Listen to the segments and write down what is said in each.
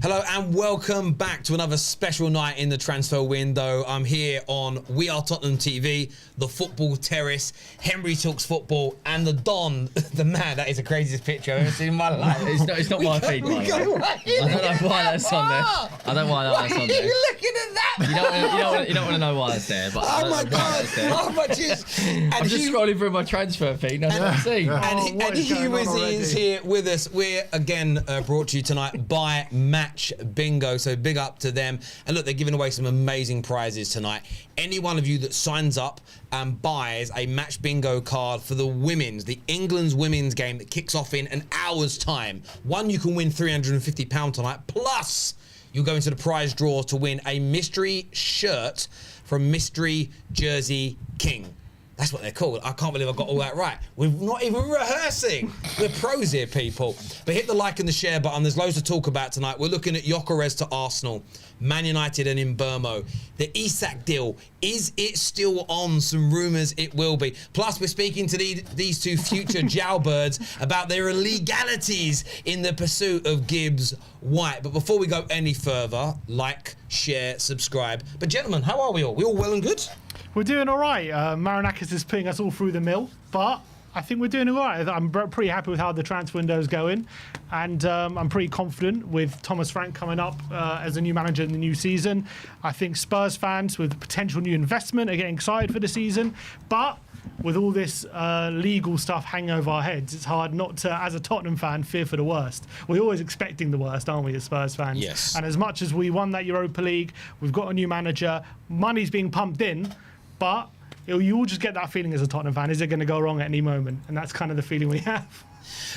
Hello and welcome back to another special night in the transfer window. I'm here on We Are Tottenham TV, the Football Terrace, Henry Talks Football, and the Don, the man. That is the craziest picture I've ever seen in my life. It's not my feed, by the way. I don't know why that's on there. I don't know why that's on there. Are you looking at that? You don't want to know why it's there. But oh my God! How much is? I'm just scrolling through my transfer feed. That's what I'm seeing. And Hugh is here with us. We're again brought to you tonight by Match Bingo, so big up to them. And look, they're giving away some amazing prizes tonight. Any one of you that signs up and buys a Match Bingo card for the England's women's game that kicks off in an hour's time, you can win £350 tonight, plus you'll go into the prize draw to win a mystery shirt from Mystery Jersey King. That's what they're called. I can't believe I got all that right. We're not even rehearsing. We're pros here, people. But hit the like and the share button. There's loads to talk about tonight. We're looking at Gyökeres to Arsenal, Man United and Mbeumo. The Isak deal, is it still on? Some rumours it will be. Plus, we're speaking to these two future jailbirds about their illegalities in the pursuit of Gibbs-White. But before we go any further, like, share, subscribe. But gentlemen, how are we all? We all well and good? We're doing all right. Marinakis is putting us all through the mill, but I think we're doing all right. I'm pretty happy with how the transfer window is going, and I'm pretty confident with Thomas Frank coming up as a new manager in the new season. I think Spurs fans with potential new investment are getting excited for the season, but with all this legal stuff hanging over our heads, it's hard not to, as a Tottenham fan, fear for the worst. We're always expecting the worst, aren't we, as Spurs fans? Yes. And as much as we won that Europa League, we've got a new manager, money's being pumped in, but you all just get that feeling as a Tottenham fan. Is it going to go wrong at any moment? And that's kind of the feeling we have.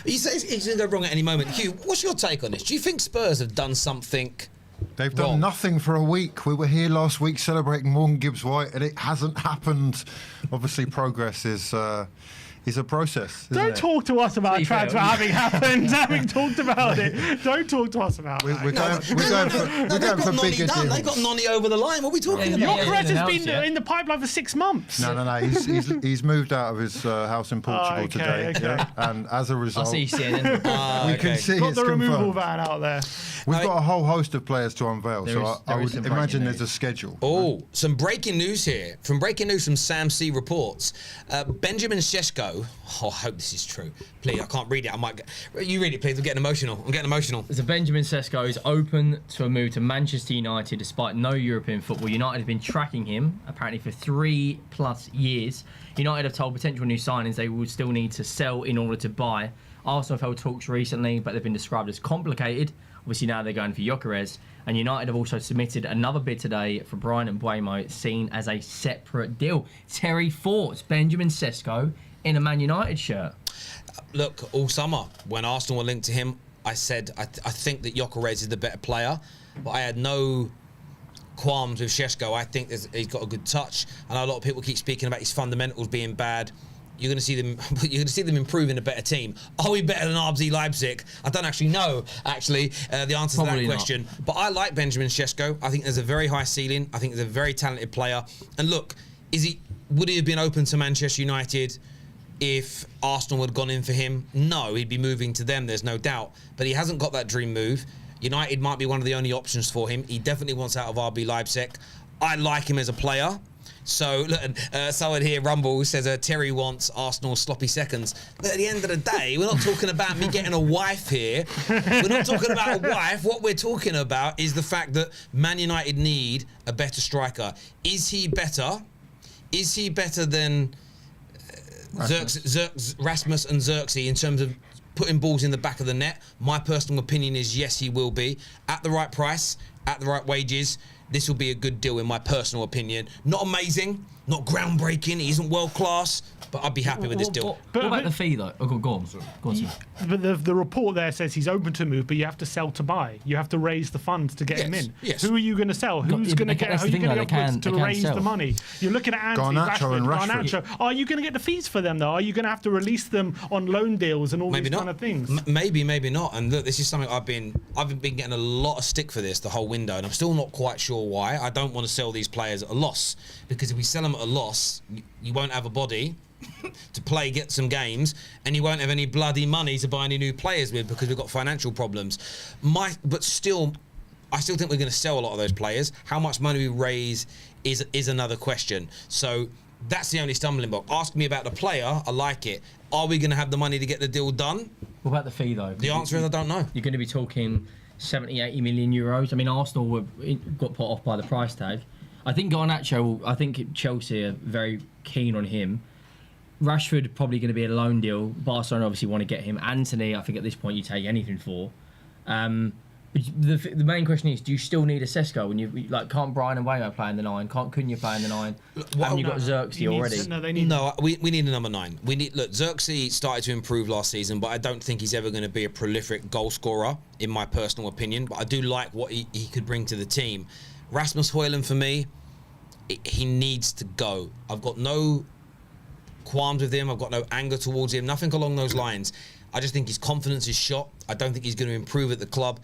You say it's going to go wrong at any moment. Hugh, what's your take on this? Do you think Spurs have done something They've done nothing for a week. We were here last week celebrating Morgan Gibbs-White, and it hasn't happened. Obviously, progress is a process. Don't talk to us about transfer having happened, having talked about it. Don't talk to us about it. We're going for bigger deals. They got Noni over the line. What are we talking about? Gyökeres has been in the pipeline for 6 months. No. He's moved out of his house in Portugal today. Okay. Yeah? And as a result, I see CNN. we can see got it's the removal confirmed. van out there. We've got a whole host of players to unveil, so I would some imagine breaking there's a schedule. Oh, some breaking news here. Breaking news from Sam C Reports. Benjamin Sesko. Oh, I hope this is true. Please, I can't read it. You read it, please. I'm getting emotional. So Benjamin Sesko is open to a move to Manchester United despite no European football. United have been tracking him apparently for 3+ years. United have told potential new signings they will still need to sell in order to buy. Arsenal have held talks recently, but they've been described as complicated. Obviously now they're going for Gyökeres. And United have also submitted another bid today for Brian Mbeumo, seen as a separate deal. Terry thoughts Benjamin Sesko in a Man United shirt. Look, all summer when Arsenal were linked to him, I said I think that Gyökeres is the better player, but I had no qualms with Sesko. I think he's got a good touch. I know a lot of people keep speaking about his fundamentals being bad. You're going to see them. You're going to see them improving a better team. Are we better than RB Leipzig? I don't actually know. The answer to that question. But I like Benjamin Sesko. I think there's a very high ceiling. I think he's a very talented player. And look, would he have been open to Manchester United if Arsenal had gone in for him? No, he'd be moving to them. There's no doubt. But he hasn't got that dream move. United might be one of the only options for him. He definitely wants out of RB Leipzig. I like him as a player. So, look, someone here, Rumble, says Terry wants Arsenal sloppy seconds. But at the end of the day, we're not talking about me getting a wife here. We're not talking about a wife. What we're talking about is the fact that Man United need a better striker. Is he better? Is he better than Rasmus and Xerxes in terms of putting balls in the back of the net? My personal opinion is yes, he will be. At the right price, at the right wages, this will be a good deal in my personal opinion. Not amazing, not groundbreaking, he isn't world class, but I'd be happy with this deal. What about the fee though? Oh, go on. But the report there says he's open to move, but you have to sell to buy. You have to raise the funds to get him in. Yes. Who are you going to sell? Who's going to get? Who are you going to get to raise the money? You're looking at Anthony, Rashford. Are you going to get the fees for them though? Are you going to have to release them on loan deals and all these kind of things? Maybe not. And look, this is something I've been getting a lot of stick for this the whole window, and I'm still not quite sure why. I don't want to sell these players at a loss, because if we sell them at a loss, you won't have a body to play, get some games, and you won't have any bloody money to buy any new players with because we've got financial problems. But still, I still think we're going to sell a lot of those players. How much money we raise is another question. So that's the only stumbling block. Ask me about the player. I like it. Are we going to have the money to get the deal done? What about the fee, though? The answer is I don't know. You're going to be talking 70, 80 million euros. I mean, Arsenal got put off by the price tag. I think Garnacho, I think Chelsea are very keen on him. Rashford probably going to be a loan deal. Barcelona obviously want to get him. Anthony, I think at this point you take anything for. The main question is, do you still need a Sesko? When you can't Brian and Mbeumo play in the 9? Can't Cunha play in the 9? Haven't you got Xerxes already? We need a number 9. Xerxes started to improve last season, but I don't think he's ever going to be a prolific goal scorer, in my personal opinion. But I do like what he could bring to the team. Rasmus Højlund, for me, he needs to go. I've got no qualms with him. I've got no anger towards him. Nothing along those lines. I just think his confidence is shot. I don't think he's going to improve at the club.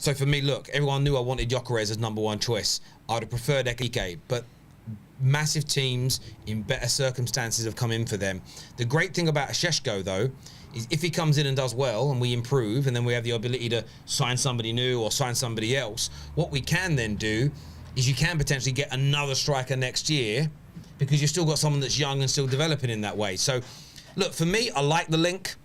So for me, look, everyone knew I wanted Gyökeres as number 1 choice. I would have preferred Eke, but massive teams in better circumstances have come in for them. The great thing about Sesko, though, is if he comes in and does well and we improve and then we have the ability to sign somebody new or sign somebody else, what we can then do is you can potentially get another striker next year because you've still got someone that's young and still developing in that way. So, look, for me, I like the link,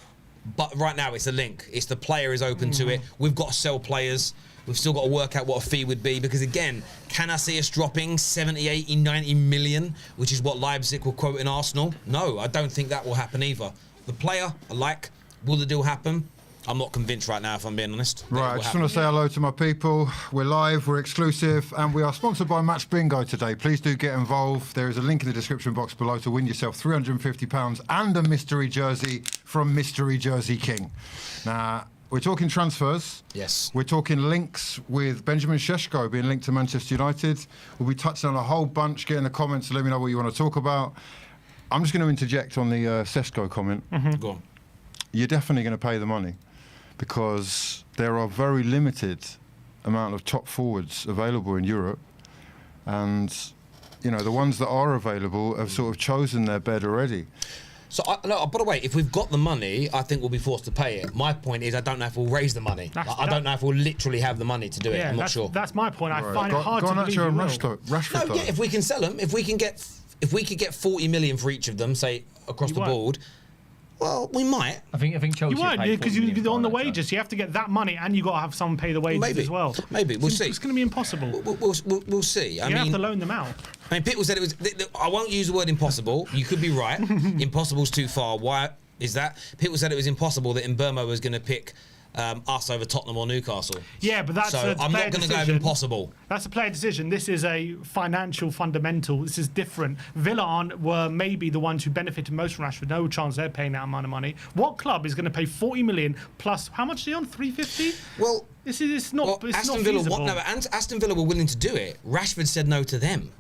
but right now it's a link. It's the player is open to it. We've got to sell players. We've still got to work out what a fee would be because, again, can I see us dropping 70, 80, 90 million, which is what Leipzig will quote in Arsenal? No, I don't think that will happen either. The player, I like. Will the deal happen? I'm not convinced right now, if I'm being honest. Right, I just want to say hello to my people. We're live, we're exclusive, and we are sponsored by Match Bingo today. Please do get involved. There is a link in the description box below to win yourself £350 and a mystery jersey from Mystery Jersey King. Now, we're talking transfers. Yes. We're talking links with Benjamin Sesko being linked to Manchester United. We'll be touching on a whole bunch. Get in the comments to let me know what you want to talk about. I'm just going to interject on the Sesko comment. Go on. You're definitely going to pay the money because there are very limited amount of top forwards available in Europe, and you know the ones that are available have sort of chosen their bed already. So, by the way, if we've got the money, I think we'll be forced to pay it. My point is, I don't know if we'll raise the money. I don't know if we'll literally have the money to do it. I'm not sure. That's my point. I find it hard to believe Rashford. No, yeah, if we can sell them, if we could get 40 million for each of them, say across the board. Well, we might. I think Chelsea. You won't, because you're on the wages. So you have to get that money, and you got to have someone pay the wages as well. Maybe we'll see. It's going to be impossible. We'll see. You have to loan them out. I mean, people said it was. I won't use the word impossible. You could be right. Impossible's too far. Why is that? People said it was impossible that Mbeumo was going to pick us over Tottenham or Newcastle. Yeah, but that's so I'm not going to go with impossible. That's a player decision. This is a financial fundamental. This is different. Villa were maybe the ones who benefited most from Rashford. No chance they're paying that amount of money. What club is going to pay 40 million plus? How much are they on? 350? Well, it's not. It's Aston not Villa. feasible. Aston Villa were willing to do it. Rashford said no to them.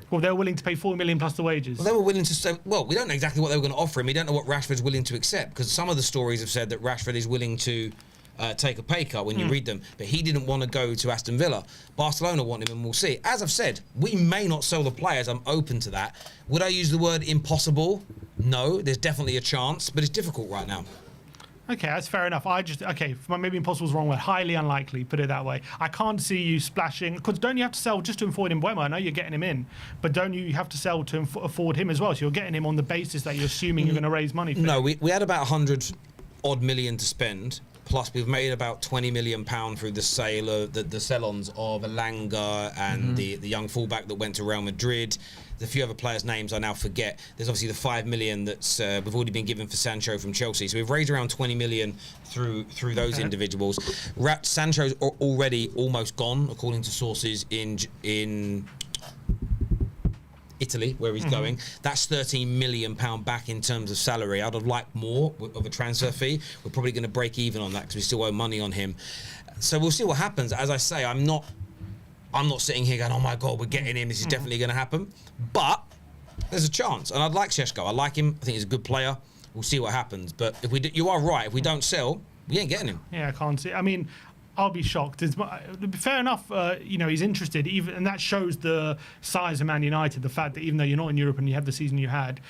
Well, they were willing to pay 40 million plus the wages. Well, they were willing to say. Well, we don't know exactly what they were going to offer him. We don't know what Rashford's willing to accept because some of the stories have said that Rashford is willing to take a pay cut when you read them, but he didn't want to go to Aston Villa. Barcelona want him, and we'll see. As I've said, we may not sell the players. I'm open to that. Would I use the word impossible? No, there's definitely a chance, but it's difficult right now. Okay, that's fair enough. Maybe impossible is the wrong word. Highly unlikely, put it that way. I can't see you splashing, because don't you have to sell just to afford Mbeumo? I know you're getting him in, but don't you have to sell to afford him as well? So you're getting him on the basis that you're assuming you're going to raise money for No, him. we had about 100 odd million to spend. Plus, we've made about £20 million through the sale of the sell-ons of Elanga and the young fullback that went to Real Madrid. There's a few other players' names I now forget. There's obviously the £5 million that's we've already been given for Sancho from Chelsea. So we've raised around 20 million through those individuals. Sancho's already almost gone, according to sources in Italy, where he's going. That's £13 million back in terms of salary. I'd have liked more of a transfer fee. We're probably going to break even on that because we still owe money on him. So we'll see what happens. As I say, I'm not sitting here going, oh my God, we're getting him. This is definitely going to happen. But there's a chance. And I'd like Sesko. I like him. I think he's a good player. We'll see what happens. But if you are right. If we don't sell, we ain't getting him. Yeah, I can't see. I mean, I'll be shocked. Fair enough, he's interested, and that shows the size of Man United, the fact that even though you're not in Europe and you had the season you had,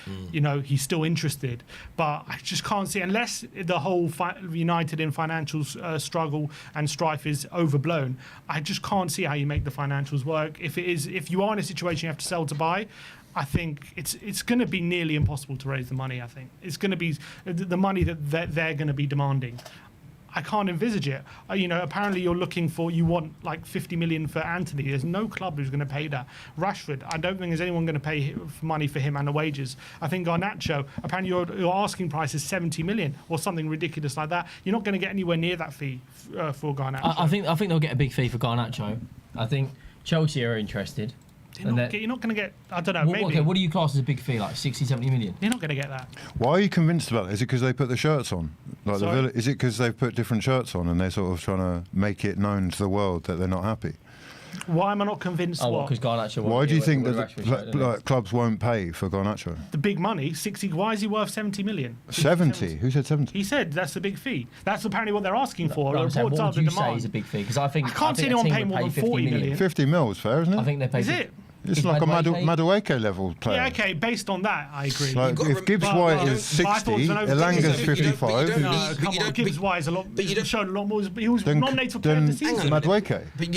he's still interested. But I just can't see, unless the whole United in financial struggle and strife is overblown, I just can't see how you make the financials work. If you are in a situation you have to sell to buy, I think it's going to be nearly impossible to raise the money. I think it's going to be the money that they're going to be demanding. I can't envisage it. Apparently you want like 50 million for Anthony. There's no club who's going to pay that. Rashford, I don't think there's anyone going to pay money for him and the wages. I think Garnacho, apparently your asking price is 70 million or something ridiculous like that. You're not going to get anywhere near that fee for Garnacho. I think they'll get a big fee for Garnacho. I think Chelsea are interested. You're not going to get, I don't know, maybe. Okay, what do you class as a big fee, like 60, 70 million? You're not going to get that. Why are you convinced about it? Is it because they put the shirts on? Like Sorry? is it because they've put different shirts on and they're sort of trying to make it known to the world that they're not happy? Why am I not convinced? Because Garnacho. Why do you think that clubs won't pay for Garnacho? The big money, 60. Why is he worth 70 million? 70? Who said 70? He said that's the big fee. That's apparently what they're asking for. What would you say is a big fee? Because I can't see anyone paying more than 40 million. 50 mil is fair, isn't it? I think they pay. Is it? It's like a Madueke level player. Yeah, okay, based on that, I agree. Like if Gibbs-White is 60, Elanga's 55. Gibbs-White is a lot. But you showed a lot more. He was nominated for player of the season. Madueke. But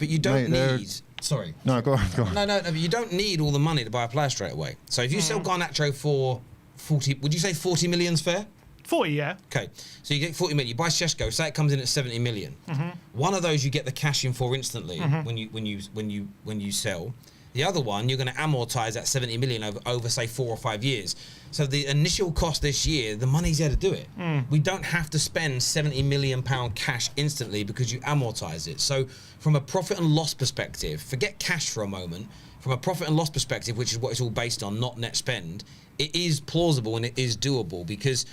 you don't need. Sorry. No, go on. No, but you don't need all the money to buy a player straight away. So if you sell Garnacho for 40, would you say 40 million's fair? 40, yeah. Okay, so you get 40 million. You buy Sesko, say it comes in at 70 million. One of those you get the cash in for instantly when you sell. The other one you're going to amortize that 70 million over say 4 or 5 years. So the initial cost this year, the money's there to do it. We don't have to spend 70 million pound cash instantly because you amortize it. So from a profit and loss perspective, forget cash for a moment. From a profit and loss perspective, which is what it's all based on, not net spend, it is plausible and it is doable because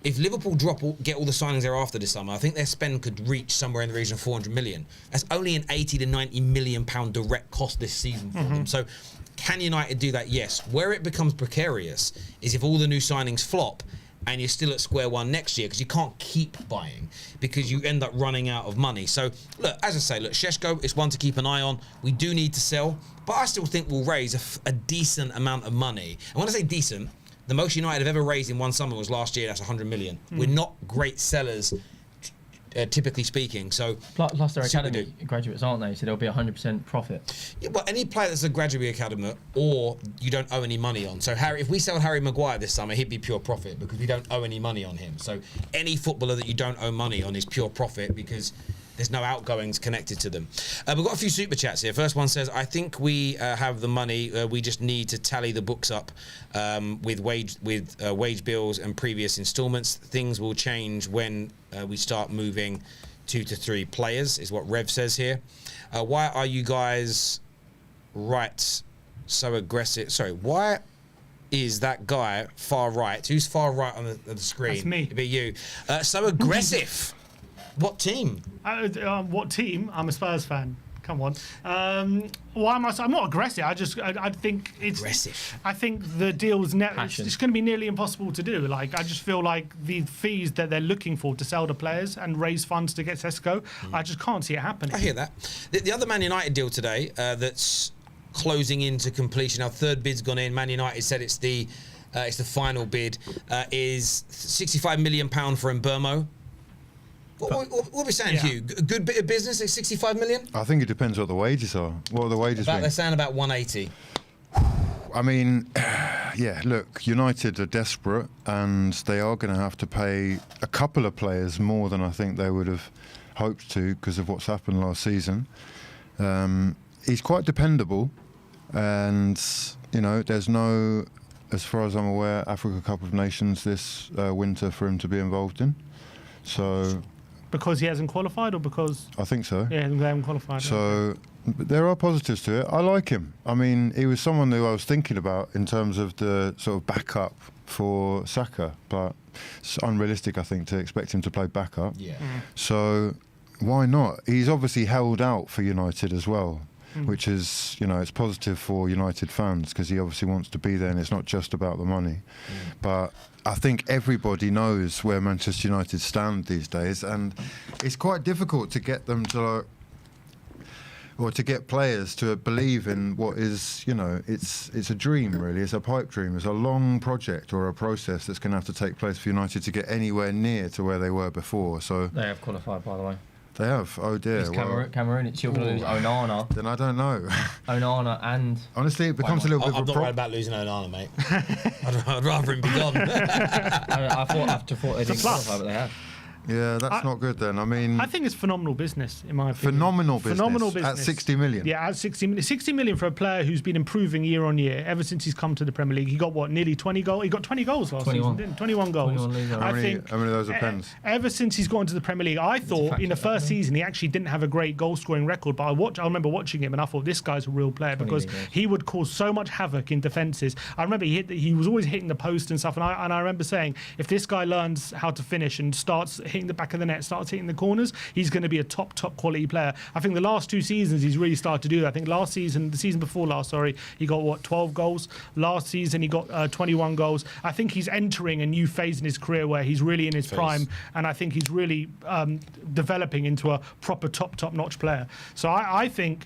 if Liverpool get all the signings there after this summer, I think their spend could reach somewhere in the region of 400 million. That's only an 80 to 90 million pound direct cost this season for them. So can United do that? Yes. Where it becomes precarious is if all the new signings flop and you're still at square one next year because you can't keep buying because you end up running out of money. So, look, as I say, Sesko is one to keep an eye on. We do need to sell, but I still think we'll raise a decent amount of money. And when I say decent, the most United have ever raised in one summer was last year. That's 100 million. We're not great sellers, typically speaking. So plus they're academy graduates, aren't they? So there'll be 100% profit. Yeah, but any player that's a graduate academy or you don't owe any money on. So if we sell Harry Maguire this summer, he'd be pure profit because we don't owe any money on him. So any footballer that you don't owe money on is pure profit because there's no outgoings connected to them. We've got a few super chats here. First one says, I think we have the money. We just need to tally the books up with wage bills and previous instalments. Things will change when we start moving 2 to 3 players, is what Rev says here. Why are you guys so aggressive? Sorry, why is that guy far right? Who's far right on the screen? That's me. It'd be you. So aggressive. What team? What team? I'm a Spurs fan. Come on. Why am I? I'm not aggressive. I think it's aggressive. I think the deal's it's going to be nearly impossible to do. Like I just feel like the fees that they're looking for to sell the players and raise funds to get Sesko, I just can't see it happening. I hear that. The other Man United deal today that's closing into completion. Our third bid's gone in. Man United said it's the final bid. Is £65 million for Mbeumo. What are we saying to you? A good bit of business at 65 million? I think it depends what the wages are. What are the wages? They're saying about 180. I mean, yeah, look, United are desperate and they are going to have to pay a couple of players more than I think they would have hoped to because of what's happened last season. He's quite dependable and, there's no, as far as I'm aware, Africa Cup of Nations this winter for him to be involved in. So... Because he hasn't qualified or because... I think so. Yeah, they haven't qualified. So there are positives to it. I like him. I mean, he was someone who I was thinking about in terms of the sort of backup for Saka, but it's unrealistic, I think, to expect him to play backup. Yeah. So why not? He's obviously held out for United as well. which is, it's positive for United fans because he obviously wants to be there, and it's not just about the money. But I think everybody knows where Manchester United stand these days, and it's quite difficult to get them to, or to get players to believe in what is, it's a dream, really. It's a pipe dream. It's a long project or a process that's going to have to take place for United to get anywhere near to where they were before. So They have qualified, by the way. they have. Oh dear. It's Cameroon. It's you're going to lose Onana. Then I don't know. Onana and... Honestly, it becomes a little bit I'm of a not worried about losing Onana, mate. I'd rather him be gone. I thought they didn't qualify, but they have. Yeah, that's not good then. I mean, I think it's phenomenal business, in my opinion. Phenomenal business. At 60 million. Yeah, at 60 million. 60 million for a player who's been improving year on year ever since he's come to the Premier League. He got nearly 20 goals? He got 20 goals last 21. season, didn't he? 21 goals. 21 league, How many of those are pens? Ever since he's gone to the Premier League, I thought in the first season he actually didn't have a great goal scoring record, but I remember watching him and I thought this guy's a real player because he would cause so much havoc in defences. I remember he was always hitting the post and stuff, and I remember saying, if this guy learns how to finish and starts hitting the back of the net, starts hitting the corners, he's going to be a top quality player. I think the last 2 seasons he's really started to do that. I think the season before last, he got 12 goals. Last season he got 21 goals. I think he's entering a new phase in his career where he's really in his prime, and I think he's really developing into a proper top notch player. So I think,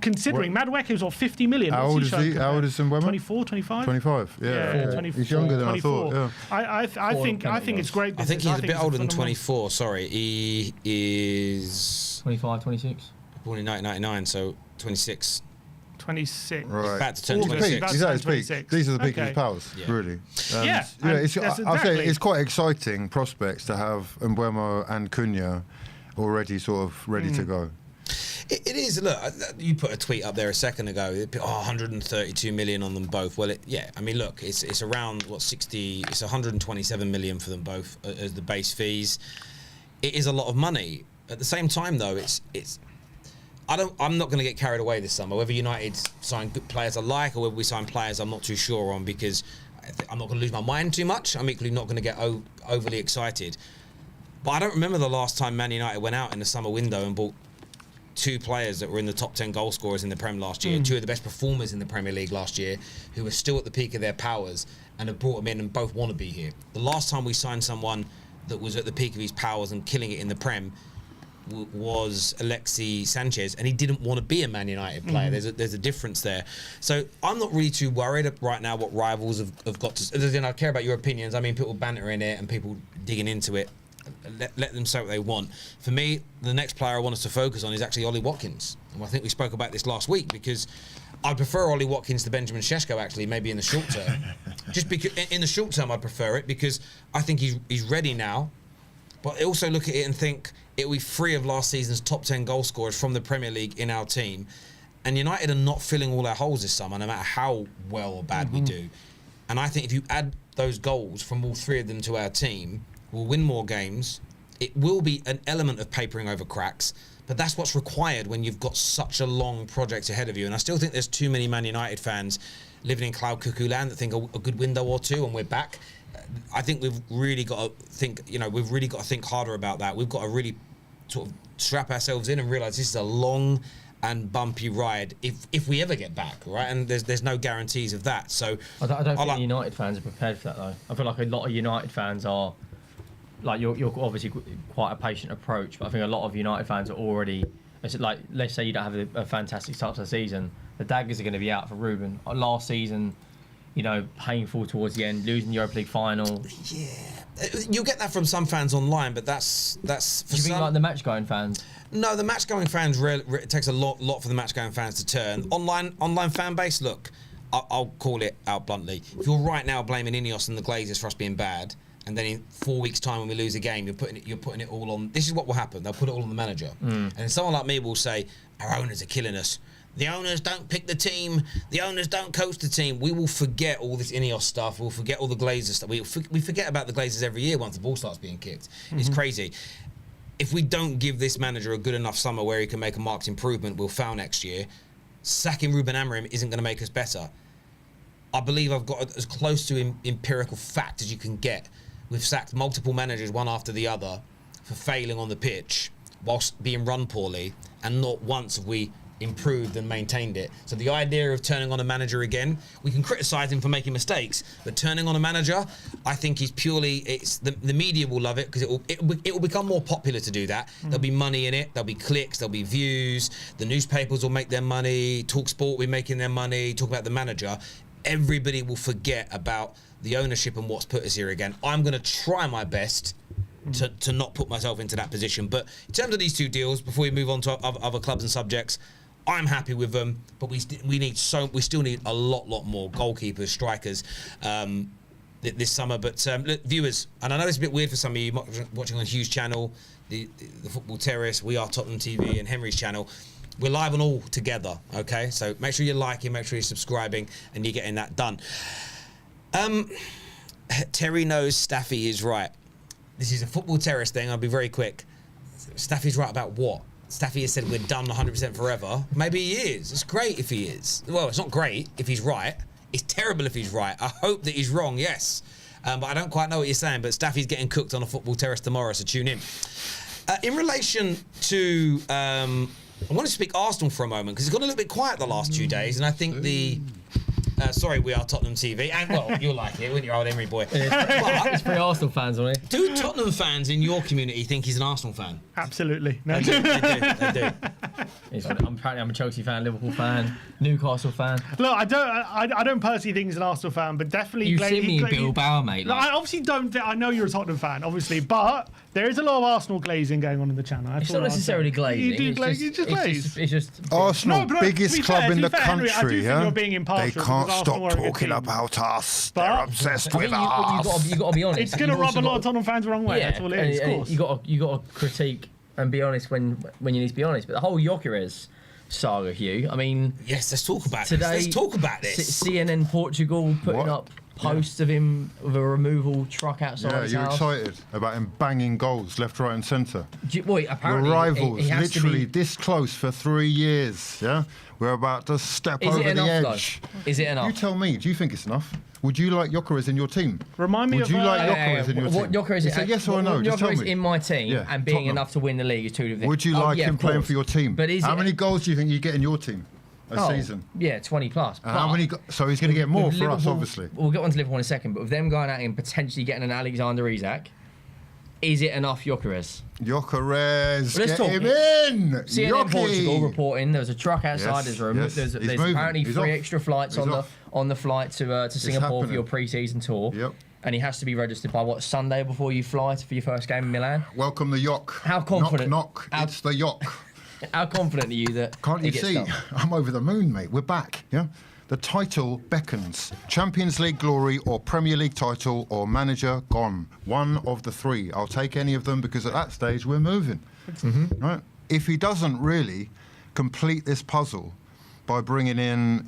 considering Madueke was on 50 million. How old is he? How old is Mbeumo? 24, 25? 25, yeah. 24, He's younger than 24. I thought, yeah. I think it's great. I think he's a bit older than 24, sorry. He is 25, 26. born in 1999, so 26. 26. Right. About to turn He's 26. at his peak. 26. These are the peak of Okay. his powers, Yeah. really. Yeah, I'll say it's quite exciting prospects to have Mbeumo and Cunha already sort of ready to go. It is. Look, you put a tweet up there a second ago. 132 million on them both. Well, I mean, look, it's around 60. It's 127 million for them both as the base fees. It is a lot of money. At the same time, though, I'm not going to get carried away this summer. Whether United sign good players I like or whether we sign players I'm not too sure on, because I'm not going to lose my mind too much. I'm equally not going to get overly excited. But I don't remember the last time Man United went out in the summer window and bought 2 players that were in the top 10 goal scorers in the Prem last year, 2 of the best performers in the Premier League last year, who were still at the peak of their powers, and have brought them in and both want to be here. The last time we signed someone that was at the peak of his powers and killing it in the Prem was Alexis Sanchez, and he didn't want to be a Man United player. There's a difference there. So I'm not really too worried right now what rivals have got to. I care about your opinions. I mean, people bantering it and people digging into it. Let them say what they want. For me, the next player I want us to focus on is actually Ollie Watkins. And I think we spoke about this last week, because I prefer Ollie Watkins to Benjamin Sesko, actually, maybe in the short term. Just because in the short term I prefer it, because I think he's ready now. But I also look at it and think it will be 3 of last season's top 10 goal scorers from the Premier League in our team. And United are not filling all our holes this summer, no matter how well or bad we do. And I think if you add those goals from all 3 of them to our team, we'll win more games. It will be an element of papering over cracks, but that's what's required when you've got such a long project ahead of you. And I still think there's too many Man United fans living in cloud cuckoo land that think a good window or 2 and we're back. I think we've really got to think, we've really got to think harder about that. We've got to really sort of strap ourselves in and realise this is a long and bumpy ride if we ever get back, right? And there's no guarantees of that. So I don't think United fans are prepared for that, though. I feel like a lot of United fans are, like, you're obviously quite a patient approach, but I think a lot of United fans are already, like, let's say you don't have a fantastic start to the season, the daggers are going to be out for Ruben. Last season, painful towards the end, losing the Europa League final. Yeah, you'll get that from some fans online, but that's for Do you think like the match-going fans? No, the match-going fans, it takes a lot for the match-going fans to turn. Online fan base, look, I'll call it out bluntly. If you're right now blaming Ineos and the Glazers for us being bad, and then in 4 weeks' time when we lose a game, you're putting it all on. This is what will happen. They'll put it all on the manager, and someone like me will say, "Our owners are killing us. The owners don't pick the team. The owners don't coach the team." We will forget all this Ineos stuff. We'll forget all the Glazers stuff. We forget about the Glazers every year once the ball starts being kicked. It's crazy. If we don't give this manager a good enough summer where he can make a marked improvement, we'll foul next year. Sacking Ruben Amorim isn't going to make us better. I believe I've got as close to empirical fact as you can get. We've sacked multiple managers, one after the other, for failing on the pitch whilst being run poorly, and not once have we improved and maintained it. So the idea of turning on a manager again, we can criticise him for making mistakes, but turning on a manager, I think he's purely, it's the media will love it because it will become more popular to do that. There'll be money in it, there'll be clicks, there'll be views, the newspapers will make their money, TalkSport will be making their money, talk about the manager. Everybody will forget about the ownership and what's put us here again. I'm going to try my best to not put myself into that position. But in terms of these two deals, before we move on to other clubs and subjects, I'm happy with them. But we still need a lot more goalkeepers, strikers this summer. But look, viewers, and I know it's a bit weird for some of you watching on Hugh's channel, the Football Terrace, We Are Tottenham TV, and Henry's channel. We're live on all together, okay? So make sure you're liking, make sure you're subscribing, and you're getting that done. Terry knows Staffy is right. This is a Football Terrace thing. I'll be very quick. Staffy's right about what? Staffy has said we're done 100% forever. Maybe he is. It's great if he is. Well, it's not great if he's right. It's terrible if he's right. I hope that he's wrong, yes. But I don't quite know what you're saying. But Staffy's getting cooked on a Football Terrace tomorrow, so tune in. In relation to... I want to speak Arsenal for a moment because it's got a little bit quiet the last 2 days, and I think the... sorry, We Are Tottenham TV. And, well, you'll like it, wouldn't you, old Emery boy? It's for Arsenal fans, aren't it? Do Tottenham fans in your community think he's an Arsenal fan? Absolutely. No. They do. I'm a Chelsea fan, Liverpool fan, Newcastle fan. Look, I don't personally think he's an Arsenal fan, but definitely... You've seen me in Bilbao, mate. I obviously don't... I know you're a Tottenham fan, obviously, but there is a lot of Arsenal glazing going on in the channel. It's not necessarily glazing. You do glaze. You just glaze. It's just Arsenal, No, biggest club in the Henry, I do country, think yeah? you're being impartial They because can't Arsenal stop are a good talking team. about us. But- They're obsessed I with think us. you got to be honest. It's going to rub a lot of Tottenham fans the wrong way. That's all it is, of course. You got to critique and be honest when you need to be honest. But the whole Gyökeres saga, Hugh. I mean, Yes, let's talk about today, this. Let's talk about this. CNN Portugal putting What? up posts of him with a removal truck outside Yeah, his you're house. excited about him banging goals left, right, and centre. Well, apparently, Your rivals, he has literally to be. this close for 3 years. Yeah, we're about to step Is over it the enough, edge. though? Is it enough? You tell me. Do you think it's enough? Would you like Gyökeres in your team? Remind me Would of... you like Yeah, Gyökeres in your what team? Gyökeres It's a yes or a no. Just tell Gyökeres me. in my team Yeah, and being Tottenham. enough to win the league is two different things. Would you Oh, like yeah, him of playing course. for your team? But is how it- many goals do you think you get in your team a season? Yeah, 20 plus. And how many? So he's going to get more with for us, Liverpool- obviously. We'll get on to Liverpool in a second, but with them going out and potentially getting an Alexander Isak, is it enough Gyökeres? Gyökeres, Let's get talk. him in. CNN Yoki. Portugal reporting there was a truck outside. Yes, There's yes. there's He's moving. apparently He's 3 off. extra flights He's on off. the flight to Singapore for your happening. pre-season tour. Yep. And he has to be registered by what, Sunday before you fly for your first game in Milan? Welcome the Yok. How confident- Knock, knock. how- It's the Yok. How confident are you that Can't he you gets see? done? I'm over the moon, mate. We're back. Yeah. The title beckons. Champions League glory or Premier League title or manager gone. One of the three. I'll take any of them because at that stage we're moving. Right? If he doesn't really complete this puzzle by bringing in,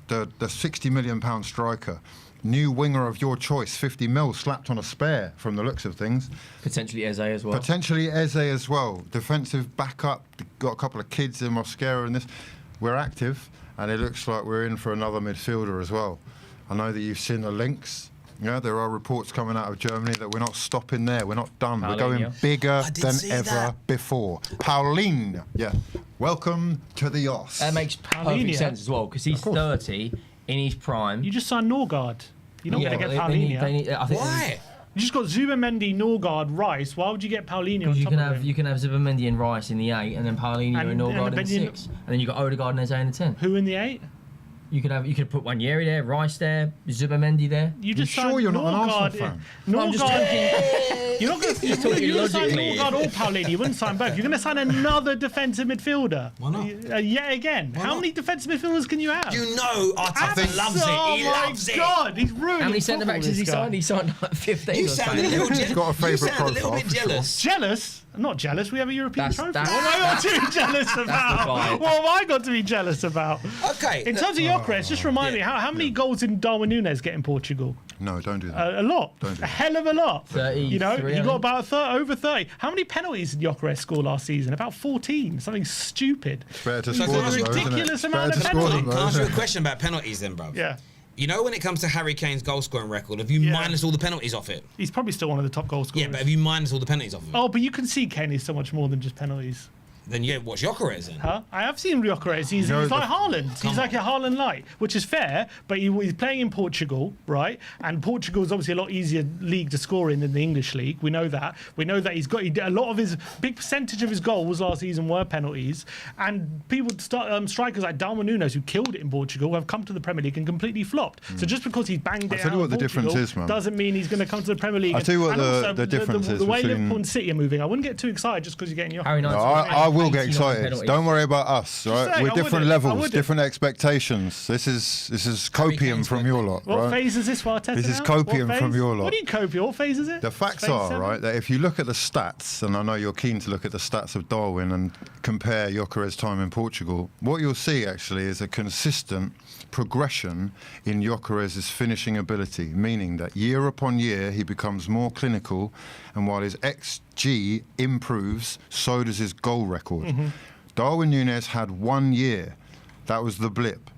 the £60 million striker, new winger of your choice, 50 mil slapped on a spare from the looks of things. Potentially Eze as well. Potentially Eze as well. Defensive backup. Got a couple of kids in Mosquera and this. We're active, and it looks like we're in for another midfielder as well. I know that you've seen the links. Yeah, there are reports coming out of Germany that we're not stopping there. We're not done. We're going Paulinho. bigger I did than see ever that. before. Paulinho. Yeah. Welcome to the Os. That makes Paulinho. perfect sense as well because he's 30 in his prime. You just signed Norgard. You're not going to get Paulinho. I think Why? You just got Zubamendi, Norgard, Rice. Why would you get Paulinho on Because top of him? you can have Zubamendi and Rice in the 8, and then Paulinho and Norgard in then the you- 6, and then you got Odegaard and Eze in the 10. Who in the 8? You could put Wanyeri there, Rice there, Zubamendi there. You just sure signed you're not an Norgard. Arsenal fan? I'm just Norgard. You're not going to talking sign logically. Norgard or Paulinho. You wouldn't sign both. You're going to sign another defensive midfielder. Why not? Yet again. How not? many defensive midfielders can you have? You know Arteta loves it. Oh He my loves it. God, he's ruining How many football, centre backs has he this guy. signed? He signed like 15 You or sound a something. little jealous. got a favourite You sound a little profile, bit for sure. jealous. Jealous? I'm not jealous. We have a European That's- trophy. that's- What have I got to be jealous about? vibe. What have I got to be jealous about? Okay. In terms of Gyökeres, just remind me, how many goals did Darwin Núñez get in Portugal? No, don't do that. A lot. Don't do A hell of a lot. 33, You know, I he think. got about over 30. How many penalties did Gyökeres score last season? About 14. Something stupid. Better to It's score a them, though, isn't it? ridiculous It's amount better of to score them, penalties. Can I though, ask you isn't a it? question about penalties then, bro? Yeah. You know when it comes to Harry Kane's goal scoring record, have you Yeah. minus all the penalties off it? He's probably still one of the top goal scorers. Yeah, but have you minus all the penalties off of it? Oh, but you can see Kane is so much more than just penalties. Then you watch Gyökeres then. Huh? I have seen Gyökeres. He's like Haaland. He's like a Haaland light, which is fair. But he's playing in Portugal, right? And Portugal is obviously a lot easier league to score in than the English league. We know that. We know that he's got a lot of his big percentage of his goals last season were penalties. And people strikers like Darwin Núñez, who killed it in Portugal, have come to the Premier League and completely flopped. So just because he's banged it out in Portugal doesn't mean he's going to come to the Premier League. I'll tell you what the difference is. The way Liverpool and City are moving, I wouldn't get too excited just because you're getting your. I will get excited. Don't worry about us, right? We're different levels, different expectations. This is copium from your lot, right? What phase is this for Arteta? This is copium from your lot. What do you copy? What phase is it? The facts are, right, that if you look at the stats, and I know you're keen to look at the stats of Darwin and compare Gyökeres' time in Portugal, what you'll see actually is a consistent progression in Gyökeres' finishing ability, meaning that year upon year he becomes more clinical, and while his XG improves, so does his goal record. Darwin Núñez had 1 year. That was the blip.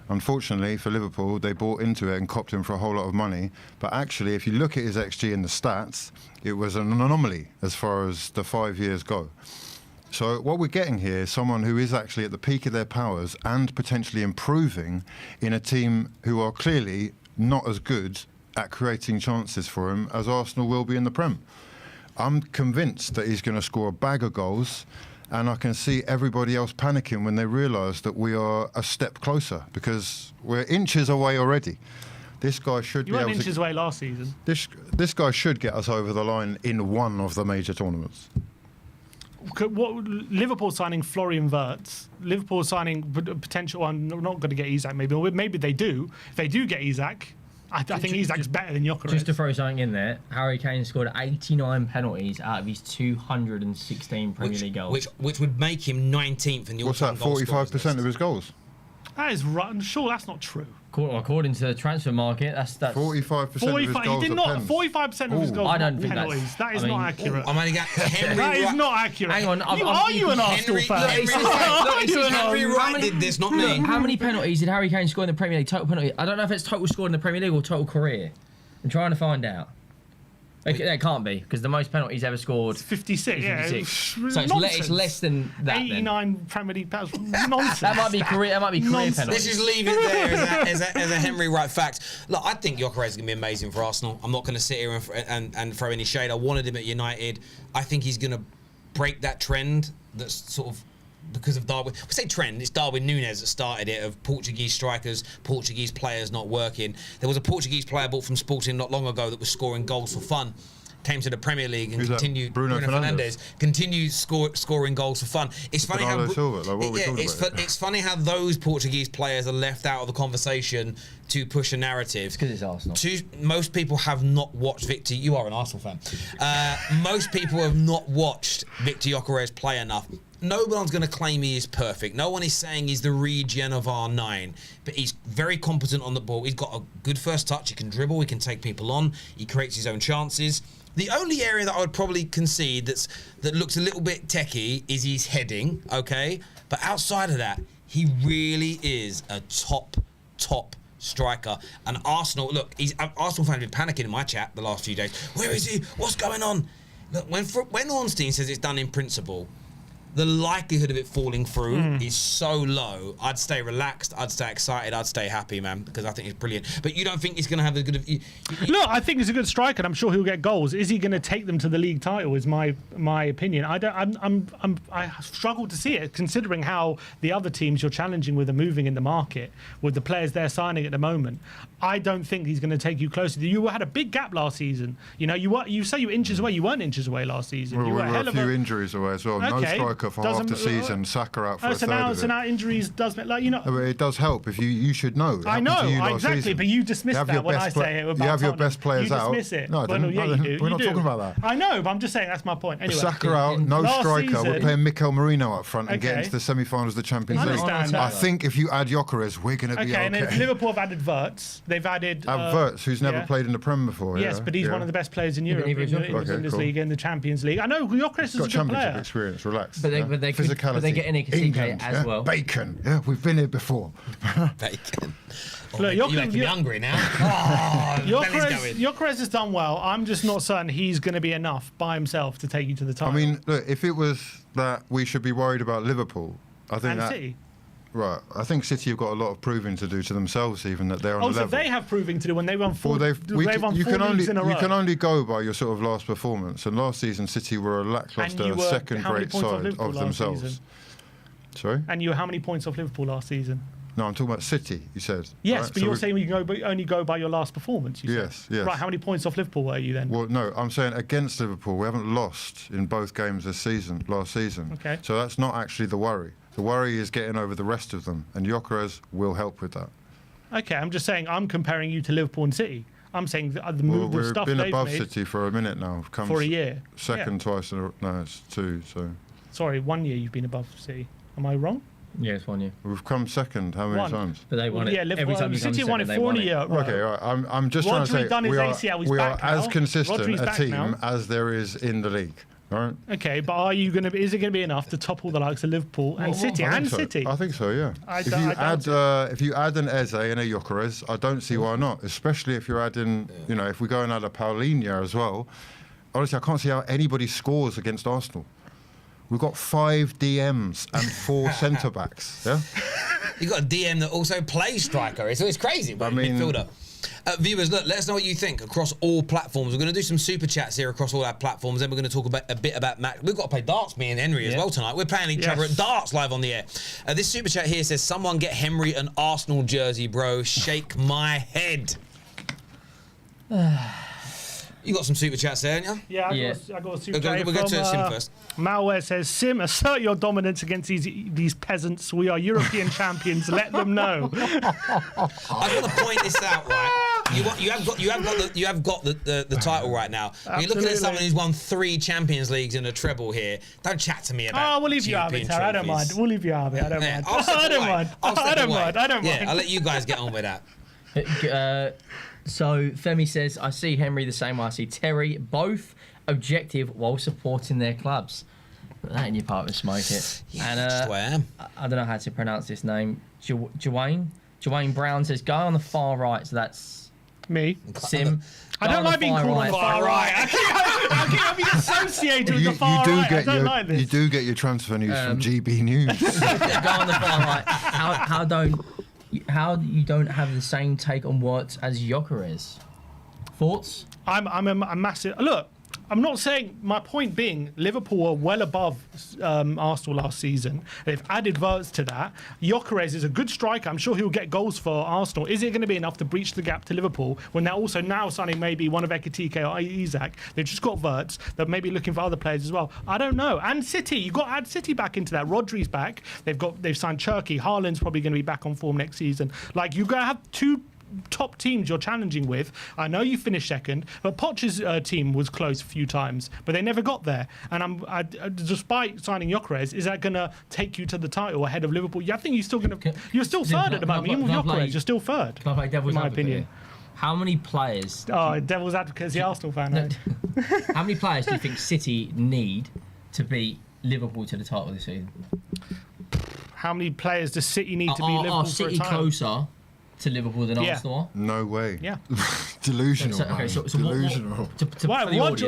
Unfortunately for Liverpool, they bought into it and copped him for a whole lot of money. But actually, if you look at his XG in the stats, it was an anomaly as far as the 5 years go. So what we're getting here is someone who is actually at the peak of their powers and potentially improving in a team who are clearly not as good at creating chances for him as Arsenal will be in the Prem. I'm convinced that he's going to score a bag of goals, and I can see everybody else panicking when they realise that we are a step closer, because we're inches away already. This guy should be able to... You weren't inches away last season. This guy should get us over the line in one of the major tournaments. Liverpool signing Florian Wirtz, Liverpool signing potential... I'm not going to get Isak, maybe they do. If they do get Isak... I think Isak's better than Gyökeres. Just to throw something in there, Harry Kane scored 89 penalties out of his 216 Premier League goals. Which would make him 19th in the all-time goal scorers. What's that, 45% of his goals? That is right. Sure, that's not true. According to the transfer market, that's 45% of his goals. He did not. 45% of his goals. I don't were think penalties. That is not accurate. I'm only got Henry. That is not accurate. Hang on. Are you an Arsenal fan? Henry Wright did this, not me. How many penalties did Harry Kane score in the Premier League? Total penalty. I don't know if it's total scored in the Premier League or total career. I'm trying to find out. That can't be, because the most penalties ever scored... 56, yeah. So it's less than that. 89 Premier League penalties. Nonsense. That might be career penalties. Let's just leave it there as a Henry Wright fact. Look, I think Gyökeres is going to be amazing for Arsenal. I'm not going to sit here and throw any shade. I wanted him at United. I think he's going to break that trend that's sort of... Because of Darwin, we say trend, it's Darwin Núñez that started it, of Portuguese strikers, Portuguese players not working. There was a Portuguese player bought from Sporting not long ago that was scoring goals for fun. Came to the Premier League and continued. Bruno Fernandes continued scoring goals for fun. It's funny it's funny how those Portuguese players are left out of the conversation to push a narrative. Because it's Arsenal. Most people have not watched Victor. You are an Arsenal fan. Most people have not watched Victor Gyökeres play enough. No one's going to claim he is perfect. No one is saying he's the regen of R9, but he's very competent on the ball. He's got a good first touch. He can dribble. He can take people on. He creates his own chances. The only area that I would probably concede that looks a little bit techie is his heading, okay? But outside of that, he really is a top striker. And Arsenal, look, Arsenal fans have been panicking in my chat the last few days. Where is he? What's going on? Look, when Ornstein says it's done in principle, the likelihood of it falling through is so low. I'd stay relaxed. I'd stay excited. I'd stay happy, man, because I think it's brilliant. But you don't think he's going to have a good... Look, I think he's a good striker, and I'm sure he'll get goals. Is he going to take them to the league title? Is my opinion. I struggle to see it, considering how the other teams you're challenging with are moving in the market with the players they're signing at the moment. I don't think he's going to take you closer. You had a big gap last season. You know, you say you were inches away. You weren't inches away last season. We were a few injuries away as well. Okay. No striker for half the season. Saka out for a third of it. So now injuries doesn't, like, you know. But it does help. If you should know. I know exactly, but you dismiss that when I say it. You have your best players out. You dismiss it. No, you do. We're not talking about that. I know, but I'm just saying that's my point. Anyway, Saka out, no striker. We're playing Mikel Merino up front and getting to the semi-finals of the Champions League. I think if you add Gyökeres, we're going to be okay. And if Liverpool have added Wirtz, they've added Wirtz, who's never played in the Prem before. Yes, but he's one of the best players in Europe, in the Bundesliga, in the Champions League. I know Gyökeres is a good player. Championship experience. Relax. physicality. they're getting Ekitike as well. Bacon. Yeah, we've been here before. Bacon. Look, You're making me hungry now. Oh, Gyökeres has done well. I'm just not certain he's going to be enough by himself to take you to the title. I mean, look, if it was that we should be worried about Liverpool, I think and City. Right, I think City have got a lot of proving to do to themselves, even that they're on the level. So they have proving to do when they won four. Well, they've won four leagues in a row. You can only go by your sort of last performance, and last season City were a lacklustre second-rate side of themselves. Season? Sorry. And you were how many points off Liverpool last season? No, I'm talking about City. You said. Yes, right? but you're saying you can only go by your last performance. You yes, said. yes. Right, how many points off Liverpool were you then? Well, no, I'm saying against Liverpool, we haven't lost in both games last season. Okay. So that's not actually the worry. The worry is getting over the rest of them, and Gyökeres will help with that. Okay, I'm just saying I'm comparing you to Liverpool and City. I'm saying the move, the stuff we've been they've above made City for a minute now. for a year. Second twice. No, it's two. So. Sorry, 1 year you've been above City. Am I wrong? Yeah, it's 1 year. We've come second how many times? But they won it. Yeah, Every time you City come won it second, 4 in a they year. won it. Right. Okay, right. I'm just trying to say done his ACL, he's we are back now. as consistent Rodri's a back team now. as there is in the league. Right? Okay, but are you going to? Is it going to be enough to topple the likes of Liverpool and City I and think so. City? I think so. Yeah. If you add an Eze and a Gyökeres, I don't see why not. Especially if you're adding, if we go and add a Paulinho as well. Honestly, I can't see how anybody scores against Arsenal. We've got 5 DMs and 4 centre backs. Yeah. You got a DM that also plays striker. It's crazy. I mean, midfielder. Viewers, look, let us know what you think across all platforms. We're going to do some super chats here across all our platforms. Then we're going to talk a bit about match. We've got to play darts, me and Henry, as well tonight. We're playing each other at darts live on the air. This super chat here says, someone get Henry an Arsenal jersey, bro. Shake my head. You got some super chats there, haven't you? Yeah, I got a super chat. We'll go to Sim first. Malware says, Sim, assert your dominance against these peasants. We are European champions. Let them know. I've got to point this out, right? You have got the title right now. When you're looking at someone who's won 3 Champions Leagues and a treble here, don't chat to me about. We'll leave you out of it, I don't mind. We'll leave you out of it. I don't mind. I don't mind. Yeah, I'll let you guys get on with that. So Femi says, I see Henry the same way I see Terry, both objective while supporting their clubs. Put that in your pipe and smoke it. Yeah, and that's the way I am. I don't know how to pronounce this name. Dwayne Brown says, guy on the far right, so that's me. Sim. I don't like being called on the far right. I keep being associated with the far right. I don't like this. You do get your transfer news from GB News. Guy on the far right. How you don't have the same take on Wirtz as Gyökeres? Thoughts? I'm a massive look. I'm not saying, my point being, Liverpool are well above Arsenal last season. They've added Wirtz to that. Gyökeres is a good striker. I'm sure he'll get goals for Arsenal. Is it going to be enough to breach the gap to Liverpool when they're also now signing maybe one of Ekitike or Isak? They've just got Wirtz. They're maybe looking for other players as well. I don't know. And City, you've got to add City back into that. Rodri's back. They've signed Cherky. Haaland's probably going to be back on form next season. Like, you've got to have 2 top teams you're challenging with. I know you finished second, but Poch's team was close a few times, but they never got there. And despite signing Gyökeres, is that going to take you to the title ahead of Liverpool? I think you're still third at the moment. Even with Gyökeres, you're still third. Can I play devil's in my advocate opinion. here? How many players? Devil's advocate is the Arsenal fan. No, how many players do you think City need to beat Liverpool to the title this season? How many players does City need to beat Liverpool are for City a title? closer to Liverpool than Arsenal are? No way. Yeah. Delusional. Delusional.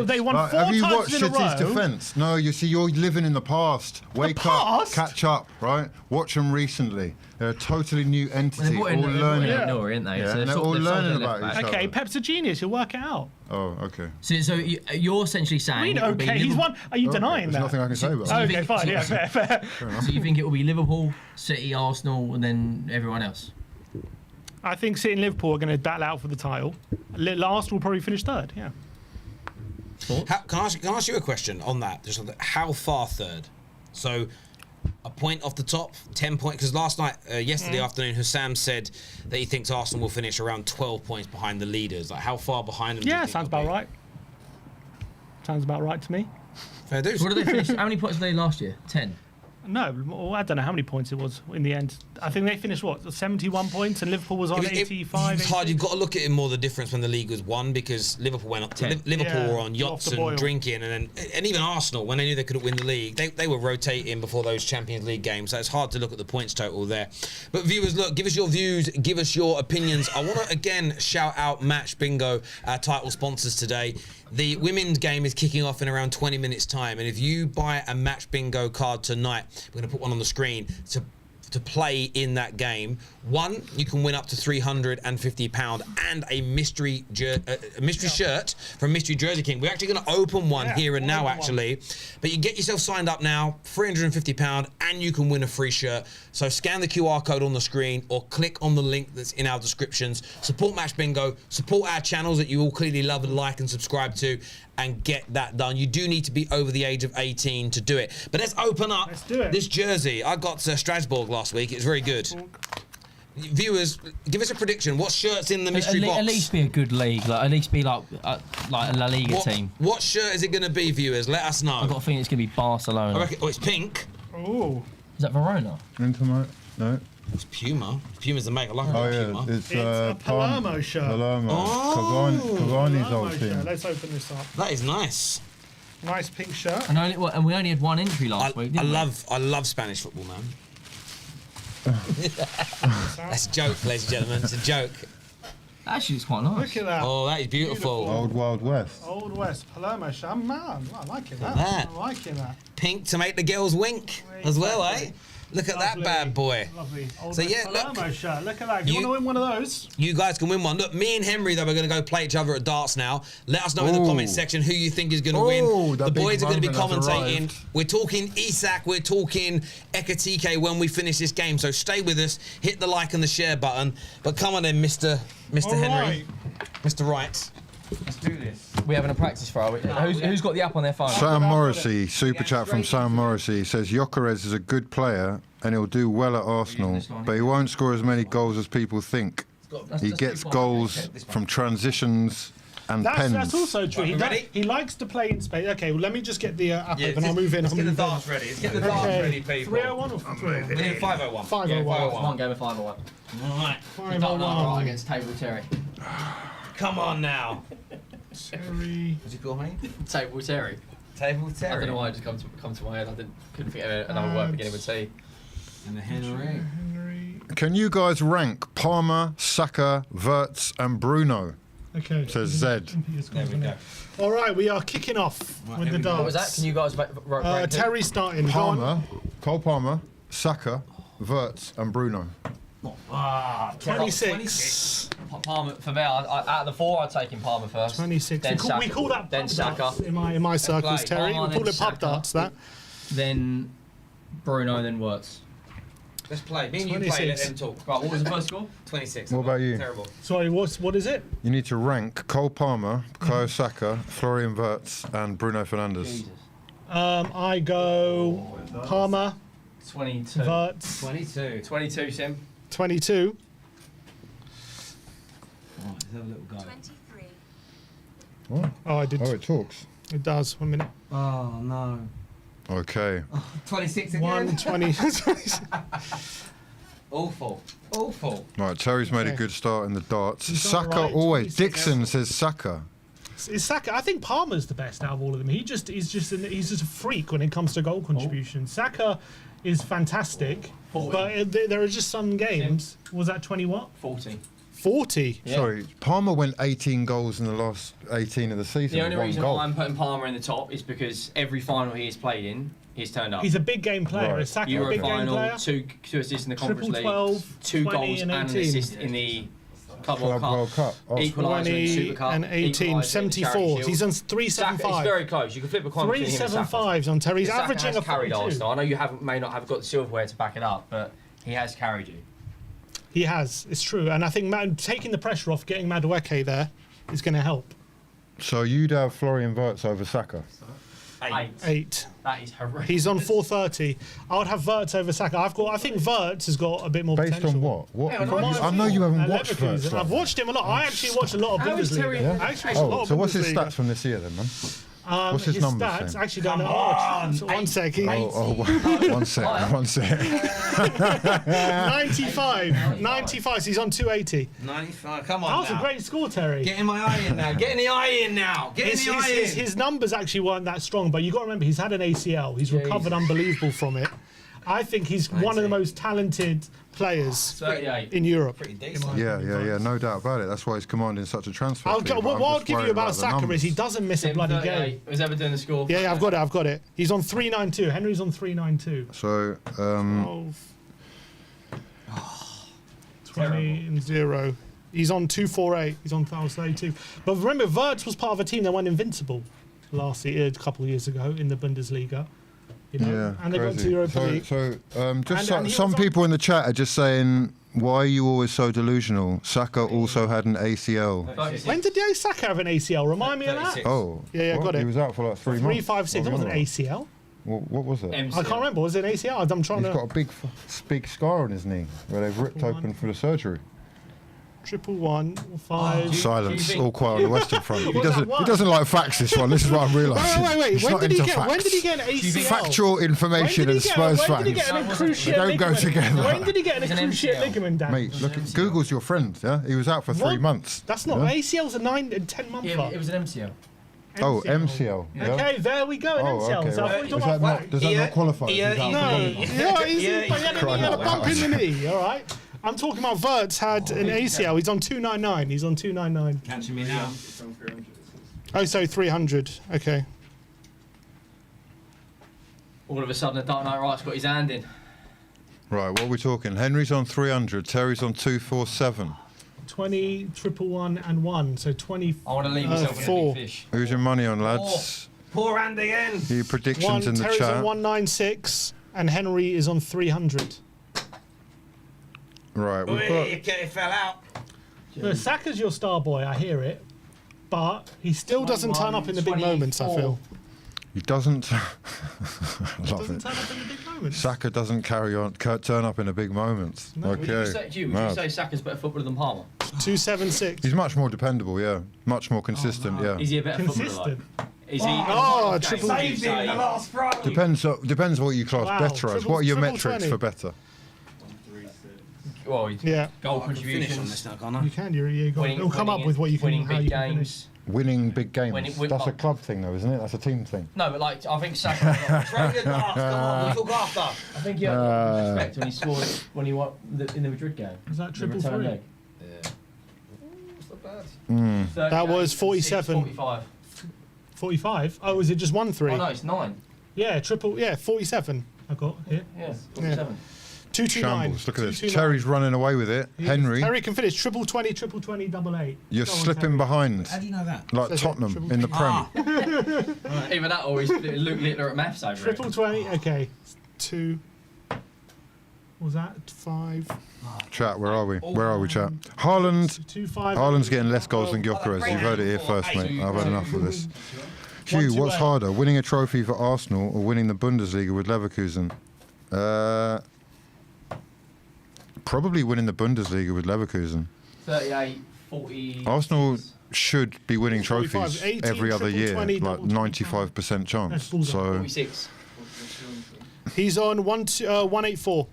They won 4 have you times watched in a row. City's defence? No, you see, you're living in the past. Wake up, catch up, right? Watch them recently. They're a totally new entity, all learning. Aren't they? Yeah, and they're all learning about each other. Okay, Pep's a genius. He'll work it out. Oh, okay. So you're essentially saying... he's won. Are you denying that? There's nothing I can say about that. Okay, fine. Yeah, fair. So you think it will be Liverpool, City, Arsenal, and then everyone else? I think City and Liverpool are going to battle out for the title. Arsenal will probably finish third. Yeah. Can I ask you a question on that? Just how far third? So a point off the top, 10 points. Because last night, yesterday afternoon, Hussam said that he thinks Arsenal will finish around 12 points behind the leaders. Like, how far behind them? Yeah, sounds about right. Sounds about right to me. Fair dues. What did they finish? How many points did they last year? 10. No, well, I don't know how many points it was in the end. I think they finished, 71 points, and Liverpool was on 85. It's hard. You've got to look at it more the difference when the league was won, because Liverpool went up. Liverpool were on yachts and drinking, and even Arsenal, when they knew they couldn't win the league, they were rotating before those Champions League games. So it's hard to look at the points total there. But viewers, look, give us your views, give us your opinions. I want to again shout out Match Bingo, our title sponsors today. The women's game is kicking off in around 20 minutes time, and if you buy a Match Bingo card tonight, we're going to put one on the screen to play in that game. One, you can win up to £350 and a mystery shirt from Mystery Jersey King. We're actually going to open one here and now, actually. But you get yourself signed up now, £350, and you can win a free shirt. So scan the QR code on the screen or click on the link that's in our descriptions. Support Match Bingo, support our channels that you all clearly love and like and subscribe to, and get that done. You do need to be over the age of 18 to do it. But let's open up this jersey. I got Strasbourg last week. It's very good. Viewers, give us a prediction. What shirt's in the mystery box? At least be a good league. At least be like a La Liga team. What shirt is it going to be, viewers? Let us know. I've got a feeling it's going to be Barcelona. I reckon, it's pink. Oh. Is that Verona? No. It's Puma. Puma's the make. I like Puma. It's a Palermo shirt. Palermo. Oh. Cavani's old team. Let's open this up. That is nice. Nice pink shirt. And we only had one entry last week, didn't we? I love Spanish football, man. That's a joke, ladies and gentlemen. It's a joke. Actually, it's quite nice. Look at that. Oh, that is beautiful. Old Wild West. Old West Palermo shirt. Man, I like it. That. that. I'm liking that. Pink to make the girls wink as well, eh? Look at that bad boy. Lovely. Old So West yeah, Palermo look. shirt. Look at that. If you want to win one of those, You guys can win one. Look, me and Henry, though, we're going to go play each other at darts now. Let us know in the comment section who you think is going to win. The boys are going to be commentating. We're talking Isak. We're talking Ekatike when we finish this game. So stay with us. Hit the like and the share button. But come on then, Mr. Henry. Mr. Wright. Let's do this. We're having a practice for who's got the app on their phone? Sam Morrissey, super chat from Sam Morrissey, says Gyökeres is a good player and he'll do well at Arsenal, but he won't score as many goals as people think. He gets goals from transitions and pens. That's also true. He likes to play in space. Okay, well, let me just get the app open. I'll move in. Let's get the darts ready. Let's get the darts ready, people. 301 or 301? We need 501. 501. Yeah, 501. One game of 501. All right. 501. Against Table Terry. Come on now. Terry. What's he called, mate? Table Terry. Table Terry. I don't know why it just come to my head. Couldn't think of another word beginning with T. And the Henry. Can you guys rank Palmer, Saka, Wirtz and Bruno? Okay. Says Zed. There we go. All right, we are kicking off with the darts. What was that? Can you guys rank Terry starting. Go on. Cole Palmer, Saka, Wirtz and Bruno. 26. Palmer for me. Out of the four, I'd take him Palmer first. 26. Then Saka. We call that Then pub Saka. darts in my circles, Terry. Palmer, We call then it pub Saka. darts, that. Then Bruno, then Wirtz. Let's play. Me and you play, let them talk. Right, what was the first score? 26. What about you? Terrible. Sorry, what is it? You need to rank Cole Palmer, Bukayo Saka, Florian Wirtz and Bruno Fernandes. Jesus. I go Palmer, 22. Wirtz, 22. 22, Sim. 22. Right, let's have a little go. 23. What? Oh, I did. Oh, it talks. It does. 1 minute. Oh, no. Okay. 26 again? 120. Awful. Awful. Right, Terry's made a Okay. good start in the darts. He's Saka alright, always. 26 Dixon against- says Saka. Is Saka? I think Palmer's the best out of all of them. He's just a freak when it comes to goal contribution. Saka is fantastic, 40. but there are just some games. Was that 20 what? 40. 40. Yeah. Sorry, Palmer went 18 goals in the last 18 of the season. The only with one reason goal. why I'm putting Palmer in the top is because every final he has played in, he's turned up. He's a big game player. Right. Is Saka a Euro big game final, player? two assists in the Conference Triple League, 12, 2 20 goals and and an 18. assist in the Club Club World Cup. Oh, Equaliser in the 20 Super Cup. and 18, equaliser in the 74. Charity He's Shield. on Saka, 375. it's very close. You can flip a coin between him and Saka. 375s on Terry. He's Saka averaging has a carried 42. Arsenal. I know you may not have got the silverware to back it up, but he has carried you. He has. It's true. And I think taking the pressure off, getting Madueke there is going to help. So you'd have Florian Wirtz over Saka. 8. That is horrendous. He's on 430. I would have Wirtz over Saka. I think Wirtz has got a bit more Based potential. on what? What? Yeah, well, I know you haven't watched Leverkusen. Wirtz. I've watched him a lot. I actually watch a lot of How is Terry- Bundesliga. Yeah? I actually watch a lot Oh, of so what's his Bundesliga. stats from this year then, man? What's his number, stats? Sam? Actually, don't know. So one sec. One sec. 95. So he's on 280. 95. Come on. That was a great score, Terry. Getting my eye in now. Getting the eye in now. His numbers actually weren't that strong, but you got to remember he's had an ACL. He's recovered unbelievable from it. I think he's one of the most talented players in Europe. Pretty decent. Yeah, no doubt about it. That's why he's commanding such a transfer fee. What I'll give you about Saka is he doesn't miss a bloody game. Was ever doing the score? Yeah, I've got it. He's on 392. Henry's on 392. So, 20 and 0. He's on 248. He's on 1,032. But remember, Wirtz was part of a team that went invincible last year, a couple of years ago in the Bundesliga. You know, and they got to Europa League. Some people in the chat are just saying, why are you always so delusional? Saka also had an ACL. When did Saka have an ACL? Remind me of that. Oh, yeah, got it. He was out for like 3 months. 3-5-6. That wasn't an ACL. What was it? MCL. I can't remember. Was it an ACL? I'm trying He's got a big scar on his knee where they've ripped open for the surgery. 111-5. Silence. All quiet on the Western Front. He doesn't like facts. This one. This is what I'm realising. Wait. When did he get an ACL? Factual information and Spurs fans. They don't go together. When did he get an cruciate ligament damage? Mate, look, Google's your friend. Yeah, he was out for 3 months. That's not ACL's a 9 and 10 month. Yeah, it was an MCL. Oh, MCL. Yeah. Okay, there we go. An MCL. Okay, So does that not qualify? He had a bump in the knee. All right. I'm talking about Wirtz had an ACL. He's on 299. Catching me now. Oh, so 300. Okay. All of a sudden, the Dark Knight Right's got his hand in. Right, what are we talking? Henry's on 300. Terry's on 247. 20, 111, and 1. So 20. I want to leave myself with a big fish. Who's your money on, lads? Poor hand again. Your predictions in the Terry's chat. on 196, and Henry is on 300. Right, we've got. It fell out. Look, Saka's your star boy, I hear it, but he still doesn't turn up in the big moments, I feel. He doesn't. Love Doesn't turn up in the big moments. Saka doesn't turn up in the big moments. No. Okay. Would you say Saka's better footballer than Palmer? 276. He's much more dependable, yeah. Much more consistent, yeah. Is he a better footballer? Is he? Triple. Saved it in the last throw. Depends what you class better as. What are your metrics 20. for better? Well, goal contribution. You can. It'll come up with what you can. Winning how big you can games. Winning big games. That's a club thing, though, isn't it? That's a team thing. No, but like I think Saka. Come on, we talk after. I think he had respect when he scored when he won in the Madrid game. Is that triple three? Yeah. It's not bad. That was 47. 45. 45. Oh, is it just 1-3? Oh no, it's 9. Yeah, triple. Yeah, 47. I got here. Yeah, 47. 229. Shambles. Look at this. Terry's running away with it. Henry. Terry can finish triple 20, 888. You're slipping behind. How do you know that? Like Tottenham in the Prem. Either that or he's Luke Littler at maths over Triple 20. Okay. 2. What was that? 5. Chat, where are we? Where are we, chat? Haaland's getting less goals than Gyökeres. You've heard it here first, mate. I've had enough of this. Hugh, what's harder, winning a trophy for Arsenal or winning the Bundesliga with Leverkusen? Probably winning the Bundesliga with Leverkusen. 38, 40. Arsenal should be winning 45, trophies 18, every other year, 20, like 95% chance. So 46. He's on 184.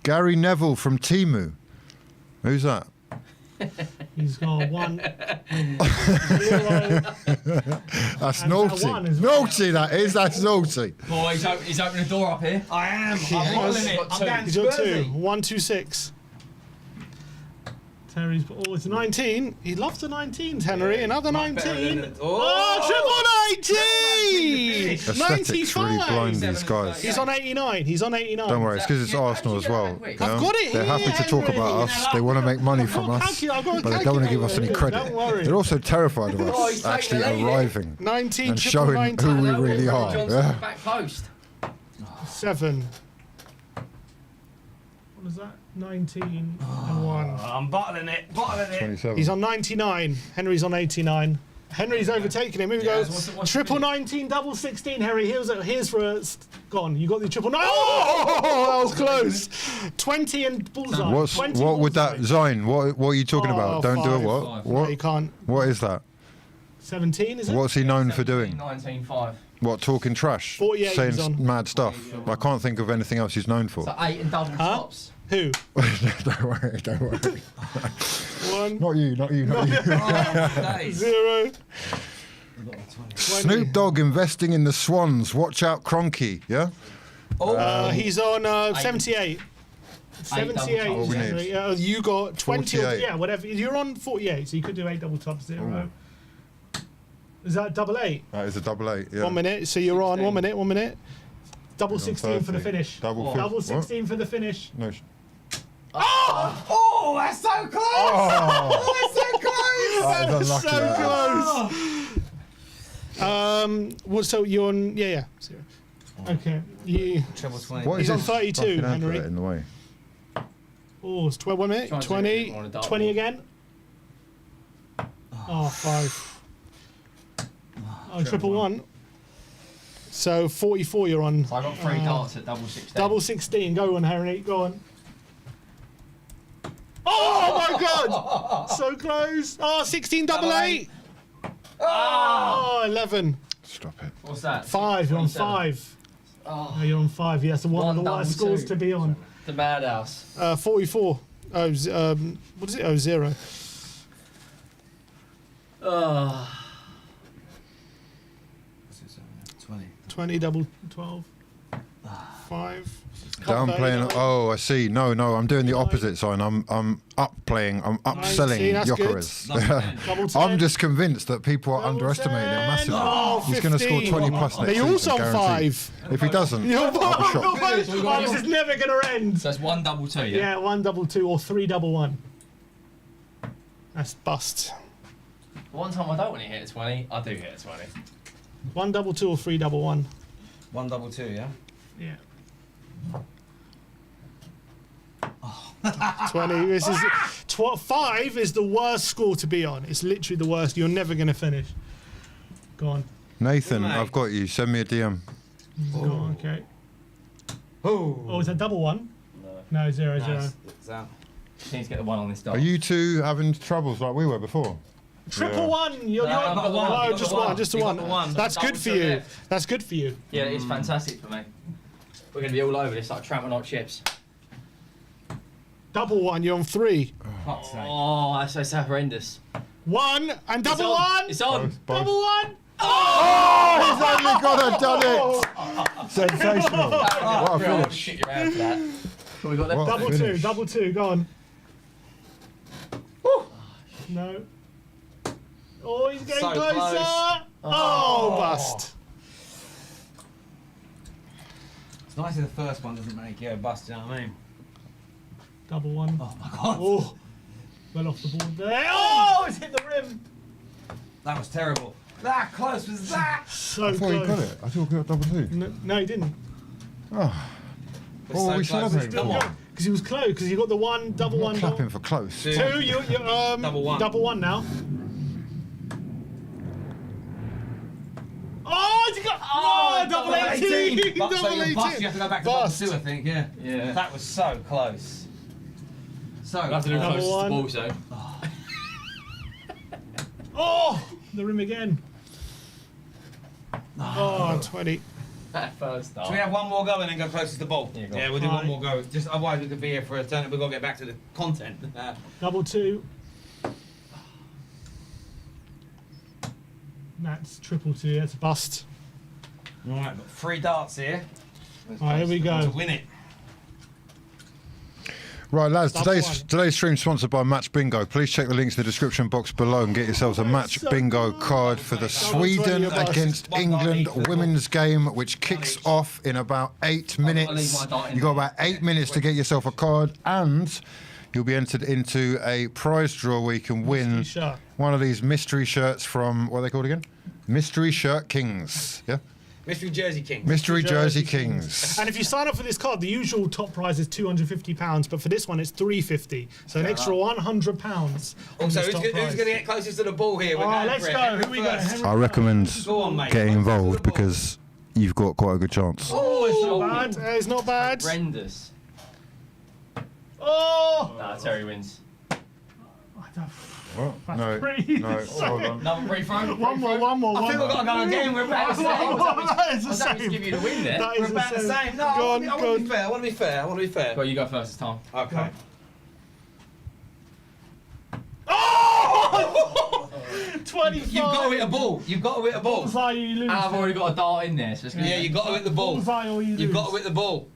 Gary Neville from Timu. Who's that? He's got 1. 0. That's And naughty. that one as well. Naughty, that is. That's naughty. Boy, he's opening the door up here. I am. Yeah. I'm modelling it. I'm going He's got 2. Spursy. 126. Terry's. Oh, it's 19. He loves the 19s, Henry. Another 19. Oh, triple 90! Aesthetics really blind 95. these guys. He's on 89. He's on 89. Don't worry, it's because it's Arsenal as well. I've got it They're happy to talk here, about us. They want to make money from us, but they don't want to give us any credit. Don't worry. They're also terrified of us actually arriving 19, and triple showing 90. who we really are. Johnson's Yeah. back post. 7. What is that? 19 and 1. I'm bottling it. 27. He's on 99. Henry's on 89. Henry's overtaken him. Here we go. what's Triple 19, double 16. Harry, here's for a. Go on, you got the triple. No, that was close. 20 and bullseye. 20 What would that bullseye. Zayn? What are you talking about? Don't do a 5. what? No, What? you can't. What is that? 17, is it? What's he known for doing? 19.5. What, talking trash? 48 Saying he's on. mad stuff. I can't think of anything else he's known for. So 8 and double tops. Who? Don't worry. One. Not you. 0. Snoop Dogg investing in the Swans. Watch out, Cronky. Yeah? He's on 78. 78. double tops. Henry. You got 20. Or, 48. yeah, whatever. You're on 48, so you could do 8 double tops, 0. Is that double 8? That is a double 8. Yeah. 1 minute. So you're on 1 minute. 1 minute. Double You're on 16 for the 30. finish. Double Double 50. What? 16 for the finish. No. Oh, that's so close! Oh, That's so close! that is unlucky. So close. What? So you're on? Yeah. 0. Okay. You. Treble 20. What is He's on this 32, fucking advert Henry. in the way? Oh, it's 12. 1 minute. Try and do 20. it on a dartboard. 20 again. Oh, 5. Oh, triple 1. So 44 you're on. So I got 3 darts at double 16. Double 16. Go on, Henry. Go on. Oh my God! So close. Oh, 16 double 8. Oh, 11. Stop it. What's that? 5. You're on 27. 5. Oh, No, you're on 5. Yes, one of the One worst double scores two. to be on. the madhouse. 44. Oh, what is it? Oh, 0. Oh. 20. 20 double 12. 5. Downplaying. Oh, I see. No, I'm doing the opposite sign. I'm upplaying. I'm upselling 19, that's good. Gyökeres. Double 10. I'm just convinced that people are Double underestimating him 10. massively. Oh, He's going to score 15. 20 plus next But you're season, also on guaranteed. 5. If he doesn't, You're I'll be shocked. Oh, this is never going to end. So it's 1 double 2, yeah? Yeah, 1 double 2 or 3 double 1. That's bust. One time I don't want to hit a 20, I do hit a 20. 1 double 2 or 3 double 1. 1 double 2, yeah? Yeah. 20. This is 5 is the worst score to be on. It's literally the worst. You're never going to finish. Go on. Nathan, Mate. I've got you. Send me a DM. Go on. Okay. Oh, Oh, is that double 1? No. No, 0 0. It's out. Need to get the 1 on this dart. Are you two having troubles like we were before? Triple Yeah. 1. You're No, I've got the 1. Oh, You've got just the 1. 1. Just a You've got 1. the 1. That's good for Double two you. left. That's good for you. Yeah, it's fantastic for me. We're going to be all over this like tramping hot chips. Double 1. You're on 3. Fuck's sake. Oh, that's so horrendous. 1 and double 1. It's on. Both. Double 1. Oh, he's only got to done it. Sensational. What a finish. Shit your hand for that. What we got left? What a Double 2. finish. Double 2. Go on. No. Oh, he's getting So closer. close. Oh, bust. It's nice if the first one doesn't make you a bust, you know what I mean? Double 1. Oh my god. Oh, well off the board there. Oh, it's hit the rim. That was terrible. That close was that? So I thought close. he got it. I thought he got double 2. No, he didn't. Oh, It's what so were we close. celebrating? Come on. Because he was close. Because you got the 1, double I'm 1. not clapping for close. 2. 2. You Double 1. Double 1 now. Oh, you got double 18. But, so Double you're 18. bust, you have to go back to Bust. double 2, I think, yeah. Yeah. That was so close. So I have to do Double closest to one. ball zone. Oh, the rim again. Oh, 20. That first dart. Should we have one more go and then go closest to the ball? Yeah, go Yeah, on. we'll do Fine. one more go. Just otherwise we could be here for a turn. We've got to get back to the content. Double 2. That's triple 2. That's a bust. All right, but 3 darts here. All right, here we To go. win it. Right, lads, Double today's stream sponsored by Match Bingo. Please check the links in the description box below and get yourselves a Match so Bingo good. card for the Double 20 Sweden your bust. against One England dart each. women's game, which kicks off in about 8 leave minutes. my dart in You've got there. about 8 minutes to get yourself a card, and you'll be entered into a prize draw where you can win Mystery shirt. one of these mystery shirts from, what are they called again? Mystery Shirt Kings. Yeah? Mystery Jersey King. Mystery Jersey Jersey Kings. And if you sign up for this card, the usual top prize is £250, but for this one it's £350. So an extra £100. Also, who's going to get closest to the ball here? We're Oh, going let's for it. go. Henry Who we got? first. Henry? I recommend Go on, mate. getting Closest to the involved ball. because you've got quite a good chance. Oh, it's not bad. It's not bad. Horrendous. Oh! Nah, Terry wins. I don't- What? That's No, pretty no, hold on. Another free throw. One more. I think we've got to go again. We're about the same. That is the I don't same. give you the win there. That is We're about the same. No, Go I on, want go to be on. fair. I want to be fair. Well, you go first this time. Okay. Oh! 25. You've got to hit a ball. Bullseye, you lose. And I've already got a dart in there, so it's gonna Yeah, you've got to hit the ball. Bullseye or you lose. You've got to hit the ball.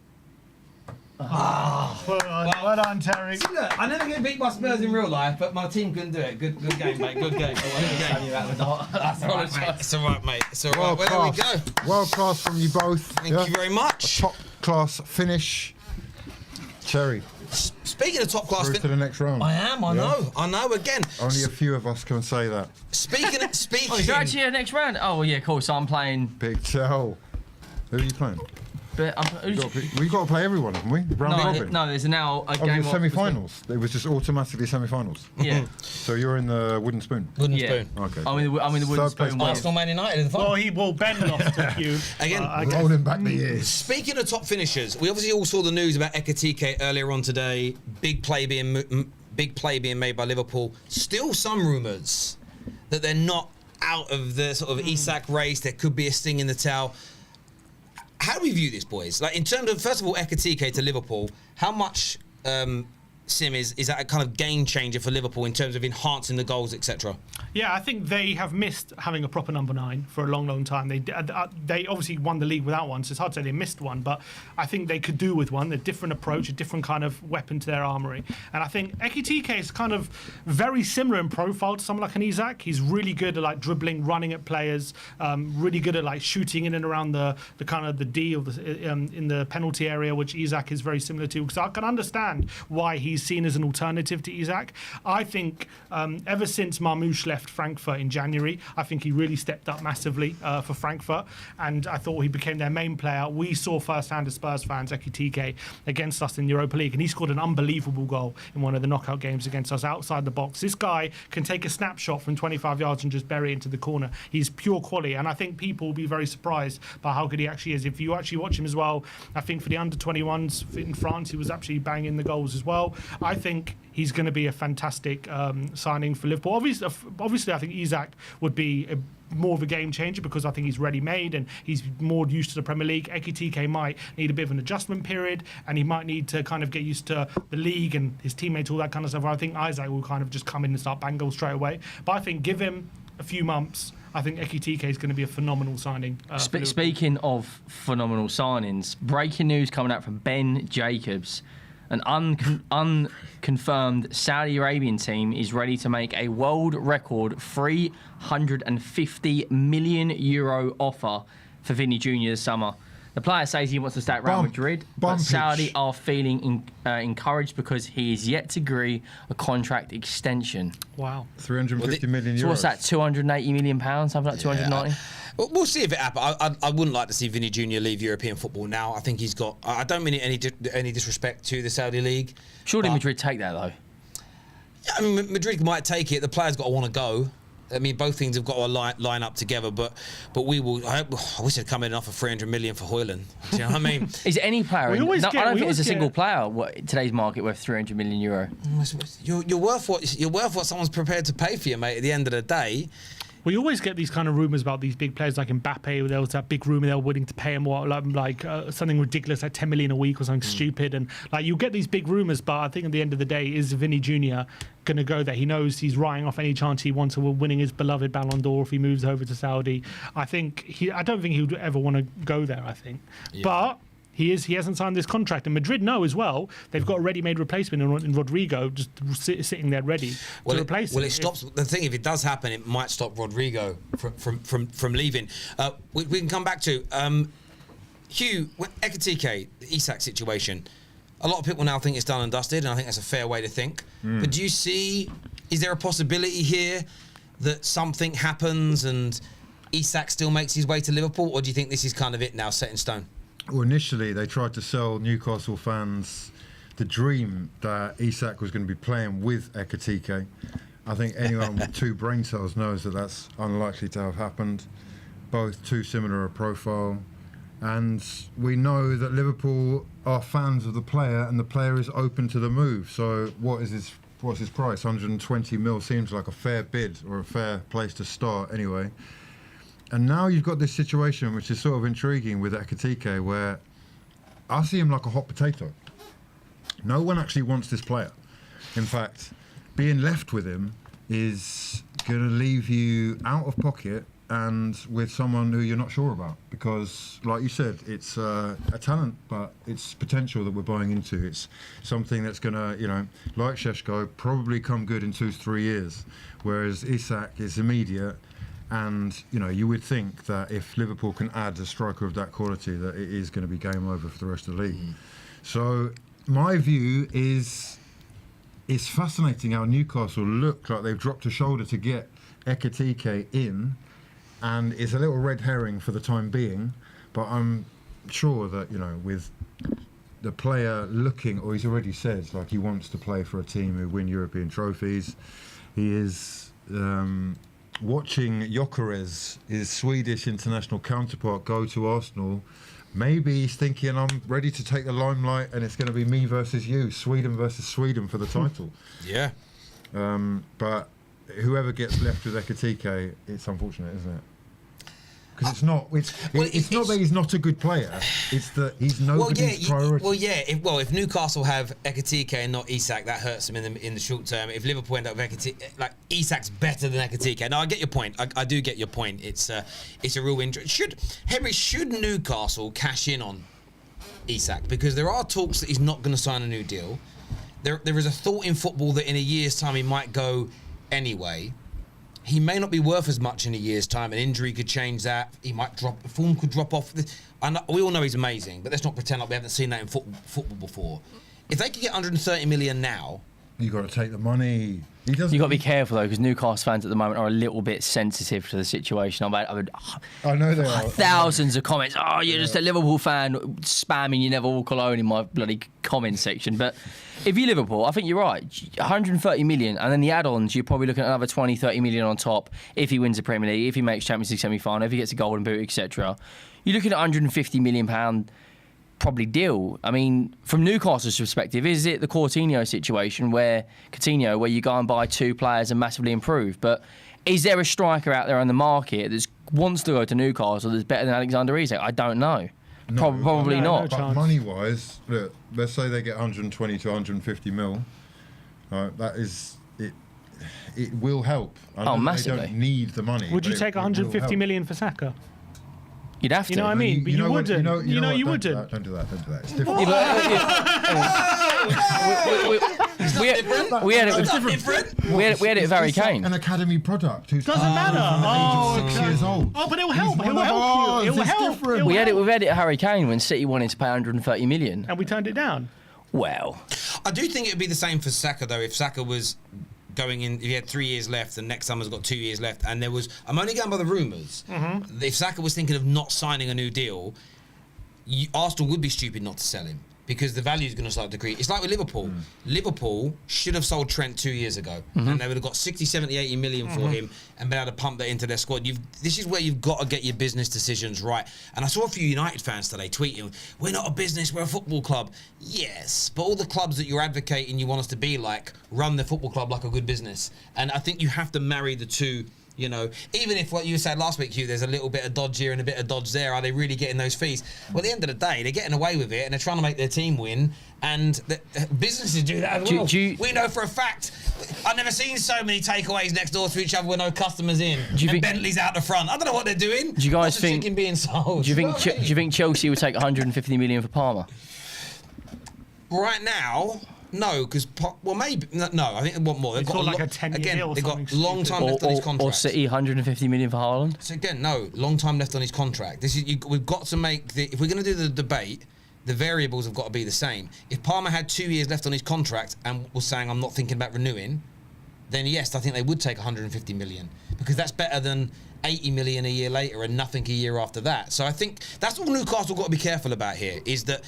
Well done, Terry. See, look, I never get beat by Spurs in real life, but my team couldn't do it. Good game, mate. Good game. That's all right, mate. It's all right, mate. It's all right. World Well, there we go. class. World class from you both. Thank you very much. Top class finish. Terry, Speaking of top class, through to the next round. I am. I know. Again, Only a few of us can say that. speaking. Oh, is there actually a next round? Oh, yeah, cool. So I'm playing. Big tell. Who are you playing? But We've got to play everyone, haven't we? Round robin. no, there's now a Oh, game. the semi-finals. It was just automatically semi-finals. Yeah. So you're in the wooden spoon. Wooden Yeah. spoon. Okay. I'm in the wooden Third place spoon. Arsenal. Arsenal, Man United in the final. Well, Ben lost to Hugh. Again, I guess. Rolling back the years. Speaking of top finishers, we obviously all saw the news about Ekitike earlier on today. Big play being made by Liverpool. Still some rumours that they're not out of the sort of Isak race. There could be a sting in the tail. How do we view this, boys? Like in terms of, first of all, Ekitike to Liverpool, how much Sim is that a kind of game changer for Liverpool in terms of enhancing the goals, etc.? Yeah, I think they have missed having a proper number 9 for a long, long time. They obviously won the league without one, so it's hard to say they missed one, but I think they could do with one. A different approach, a different kind of weapon to their armoury. And I think Ekitike is kind of very similar in profile to someone like an Isak. He's really good at like dribbling, running at players, really good at like shooting in and around the kind of the D or in the penalty area, which Isak is very similar to. So I can understand why he's seen as an alternative to Isak. I think ever since Marmoush left Frankfurt in January, I think he really stepped up massively for Frankfurt, and I thought he became their main player. We saw firsthand as Spurs fans Ekitike against us in the Europa League, and he scored an unbelievable goal in one of the knockout games against us outside the box. This guy can take a snapshot from 25 yards and just bury it into the corner. He's pure quality, and I think people will be very surprised by how good he actually is. If you actually watch him as well, I think for the under-21s in France, he was actually banging the goals as well. I think he's going to be a fantastic signing for Liverpool. Obviously, I think Isak would be more of a game changer because I think he's ready-made and he's more used to the Premier League. Ekitike might need a bit of an adjustment period, and he might need to kind of get used to the league and his teammates, all that kind of stuff. I think Isak will kind of just come in and start bang goals straight away. But I think give him a few months, I think Ekitike is going to be a phenomenal signing. Speaking of phenomenal signings, breaking news coming out from Ben Jacobs. An unconfirmed Saudi Arabian team is ready to make a world record €350 million offer for Vinny Jr. this summer. The player says he wants to stay at Real Madrid, but Saudi are feeling encouraged because he is yet to agree a contract extension. Wow. 350 million euros. So what's that, £280 million, something like 290? Well, we'll see if it happens. I wouldn't like to see Vinny Jr. leave European football now. I think he's got. I don't mean any disrespect to the Saudi league. Surely Madrid take that though. Yeah, I mean, Madrid might take it. The player's got to want to go. I mean, both things have got to line up together. But we will. I wish they'd come in and offer 300 million for Højlund. Do you know what I mean? Is any player? I don't think there's a single get... player today's market worth 300 million euro. You're worth what someone's prepared to pay for you, mate. At the end of the day. We always get these kind of rumours about these big players like Mbappe. There was that big rumour they were willing to pay him something ridiculous like 10 million a week or something stupid. And like you get these big rumours, but I think at the end of the day, is Vinny Jr. going to go there? He knows he's writing off any chance he wants of winning his beloved Ballon d'Or if he moves over to Saudi. I don't think he would ever want to go there. I think, but. He hasn't signed this contract, and Madrid know as well. They've got a ready-made replacement in Rodrigo, just sitting there ready to replace him. Well, it stops. The thing, if it does happen, it might stop Rodrigo from leaving. We can come back to Hugh Ekitike, the Isak situation. A lot of people now think it's done and dusted, and I think that's a fair way to think. But do you see? Is there a possibility here that something happens and Isak still makes his way to Liverpool, or do you think this is kind of it now, set in stone? Well, initially they tried to sell Newcastle fans the dream that Isak was going to be playing with Ekitike. I think anyone with two brain cells knows that that's unlikely to have happened. Both too similar a profile. And we know that Liverpool are fans of the player and the player is open to the move. So what is his what's his price? 120 mil seems like a fair bid or a fair place to start anyway. And now you've got this situation which is sort of intriguing with Ekitike, where I see him like a hot potato. No one actually wants this player. In fact, being left with him is going to leave you out of pocket and with someone who you're not sure about, because, like you said, it's a talent, but it's potential that we're buying into. It's something that's going to, you know, like Sesko, probably come good in 2-3 years, whereas Isak is immediate. And, you know, you would think that if Liverpool can add a striker of that quality, that it is going to be game over for the rest of the league. So my view is, it's fascinating how Newcastle look like they've dropped a shoulder to get Ekitike in, and it's a little red herring for the time being, but I'm sure that, you know, with the player looking, or he's already said, like, he wants to play for a team who win European trophies. He is watching Gyökeres, his Swedish international counterpart, go to Arsenal. Maybe he's thinking, I'm ready to take the limelight and it's going to be me versus you, Sweden versus Sweden for the title. Yeah. But whoever gets left with Ekitike, it's unfortunate, isn't it? Because it's not. It's not that he's not a good player. It's that he's nobody's priority. If Newcastle have Ekitike and not Isak, that hurts them in the short term. If Liverpool end up with Ekitike, like, Isak's better than Ekitike. No, I get your point. I do get your point. It's a real injury. Should Newcastle cash in on Isak, because there are talks that he's not going to sign a new deal. There is a thought in football that in a year's time he might go anyway. He may not be worth as much in a year's time. An injury could change that. He might drop. Form could drop off. We all know he's amazing, but let's not pretend like we haven't seen that in football before. If they could get 130 million now, you got to take the money. You got to be careful though, because Newcastle fans at the moment are a little bit sensitive to the situation. I know they are. Thousands of comments. Oh, you're just a Liverpool fan spamming. You never walk alone in my bloody comment section. But if you're Liverpool, I think you're right. 130 million, and then the add-ons, you're probably looking at another 20, 30 million on top if he wins the Premier League, if he makes Champions League semi-final, if he gets a Golden Boot, etc. You're looking at 150 million pound. Probably deal. I mean, from Newcastle's perspective, is it the Coutinho situation where you go and buy two players and massively improve? But is there a striker out there on the market that wants to go to Newcastle that's better than Alexander Isak? I don't know. No, Probably not. But money-wise, look, let's say they get 120 to 150 mil. That is it. It will help. Massively. They don't need the money. Would you take 150 million for Saka? You'd have to. You know what I mean? But you wouldn't. You wouldn't. Don't do that. It's different. We had it with Harry Kane. An academy product who's doesn't matter. From the age of 6 years old. Oh, but it will help. It will help you. It will help. We had it Harry Kane when City wanted to pay 130 million, and we turned it down. Well, I do think it would be the same for Saka though. If Saka was going in, if he had 3 years left and next summer's got 2 years left, and there was, I'm only going by the rumours, if Saka was thinking of not signing a new deal, Arsenal would be stupid not to sell him, because the value is going to start to decrease. It's like with Liverpool. Liverpool should have sold Trent 2 years ago, and they would have got 60, 70, 80 million for him and been able to pump that into their squad. This is where you've got to get your business decisions right. And I saw a few United fans today tweeting, we're not a business, we're a football club. Yes, but all the clubs that you're advocating you want us to be like, run the football club like a good business. And I think you have to marry the two. You know, even if what you said last week, Hugh, there's a little bit of dodge here and a bit of dodge there, are they really getting those fees? Well, at the end of the day, they're getting away with it and they're trying to make their team win, and businesses do that as well. We know for a fact, I've never seen so many takeaways next door to each other with no customers in, and Bentley's out the front. I don't know what they're doing. Do you guys think chicken being sold? Do you think Chelsea would take 150 million for Palmer? Right now, no, because maybe no. I think they want more. They've got like a 10-year deal. They've got long time left on his contract. Or City 150 million for Haaland. So again, no, long time left on his contract. We've got to make if we're going to do the debate, the variables have got to be the same. If Palmer had 2 years left on his contract and was saying I'm not thinking about renewing, then yes, I think they would take 150 million, because that's better than 80 million a year later and nothing a year after that. So I think that's all Newcastle got to be careful about here. Is that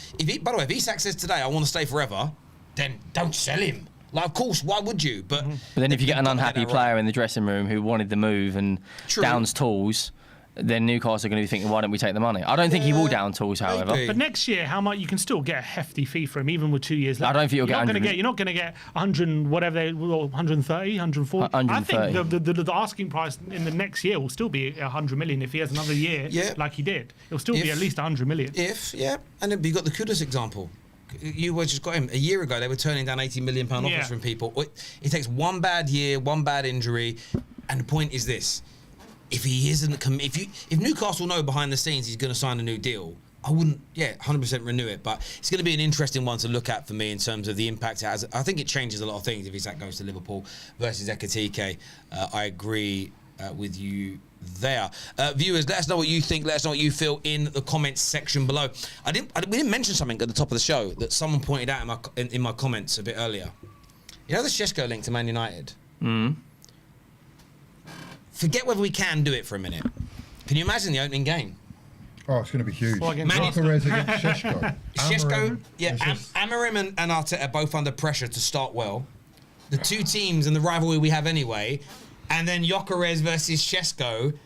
by the way, if Isak says today I want to stay forever, then don't sell him. Like, of course, why would you? But then if you get an unhappy player in the dressing room who wanted the move and Downs tools, then Newcastle are going to be thinking, why don't we take the money? I don't think he will down tools, however. Maybe. But next year, how much you can still get a hefty fee for him, even with 2 years left. I don't think you'll get 100. You're not going to get 100, whatever they, 130, 140. 130. I think the asking price in the next year will still be 100 million if he has another year like he did. It'll still be at least 100 million. And then you got the Kudus example. You just got him a year ago. They were turning down £80 million offers from people. It takes one bad year, one bad injury, and the point is this: if he isn't, if Newcastle know behind the scenes he's going to sign a new deal, I wouldn't, 100% renew it. But it's going to be an interesting one to look at for me in terms of the impact it has. I think it changes a lot of things if Isak goes to Liverpool versus Ekitike. I agree with you there. Viewers, let us know what you think. Let us know what you feel in the comments section below. We didn't mention something at the top of the show that someone pointed out in my comments a bit earlier. You know the Sesko link to Man United? Forget whether we can do it for a minute. Can you imagine the opening game? Oh, it's going to be huge. Gyökeres against Sesko. Sesko, Amorim and Arteta are both under pressure to start well. The two teams and the rivalry we have anyway, and then Gyökeres versus Sesko.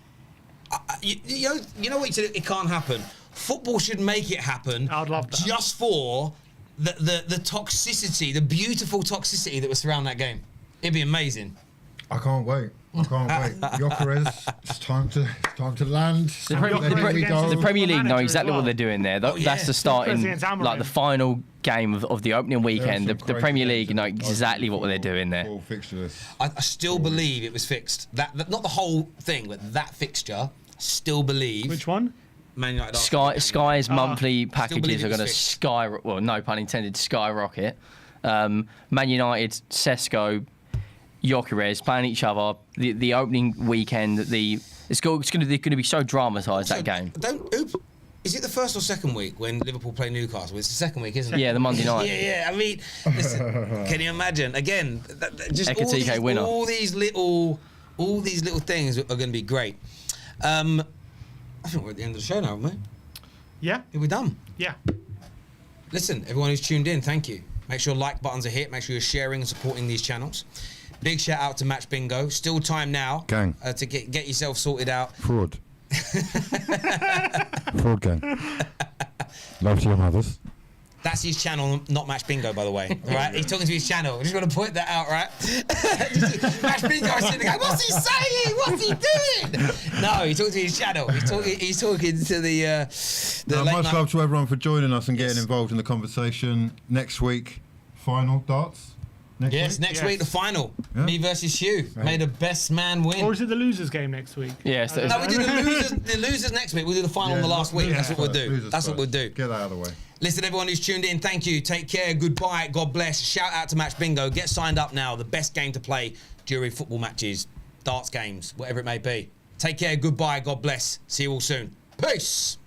You know what you said? It can't happen. Football should make it happen. I'd love that. Just for the toxicity, the beautiful toxicity that was surrounding that game. It'd be amazing. I can't wait. Gyökeres, it's time to land. The Premier League know exactly what they're doing there. That's the start in like the final game of the opening weekend. The Premier League know exactly what they're doing there. I still believe it was fixed. That not the whole thing, but that fixture. Still believe. Which one? Man United. Sky's monthly packages are going to skyrocket. Well, no pun intended. Skyrocket. Man United, Sesko, Gyökeres playing each other. The opening weekend. It's going to be so dramatised, that game. Is it the first or second week when Liverpool play Newcastle? It's the second week, isn't it? Yeah, the Monday night. Yeah. I mean, listen, can you imagine? Again, just all these little things are going to be great. I think we're at the end of the show now, aren't we? Yeah. Are we done? Yeah. Listen, everyone who's tuned in, thank you. Make sure like buttons are hit. Make sure you're sharing and supporting these channels. Big shout out to Match Bingo. Still time now, gang, to get yourself sorted out. Fraud. Fraud gang. Love to your mothers. That's his channel, not Match Bingo, by the way. Right? He's talking to his channel. I just want to point that out, right? Match Bingo is sitting there going, what's he saying? What's he doing? No, he's talking to his channel. He's talking to the much love to everyone for joining us and getting involved in the conversation. Next week, final darts. Next week, the final. Yeah. Me versus Hugh. Right. May the best man win. Or is it the losers game next week? Yes. No, we do the losers next week. We'll do the final on the last week. That's what we'll do. That's what we'll do. Get that out of the way. Listen, everyone who's tuned in, thank you. Take care. Goodbye. God bless. Shout out to Match Bingo. Get signed up now. The best game to play during football matches, darts games, whatever it may be. Take care. Goodbye. God bless. See you all soon. Peace.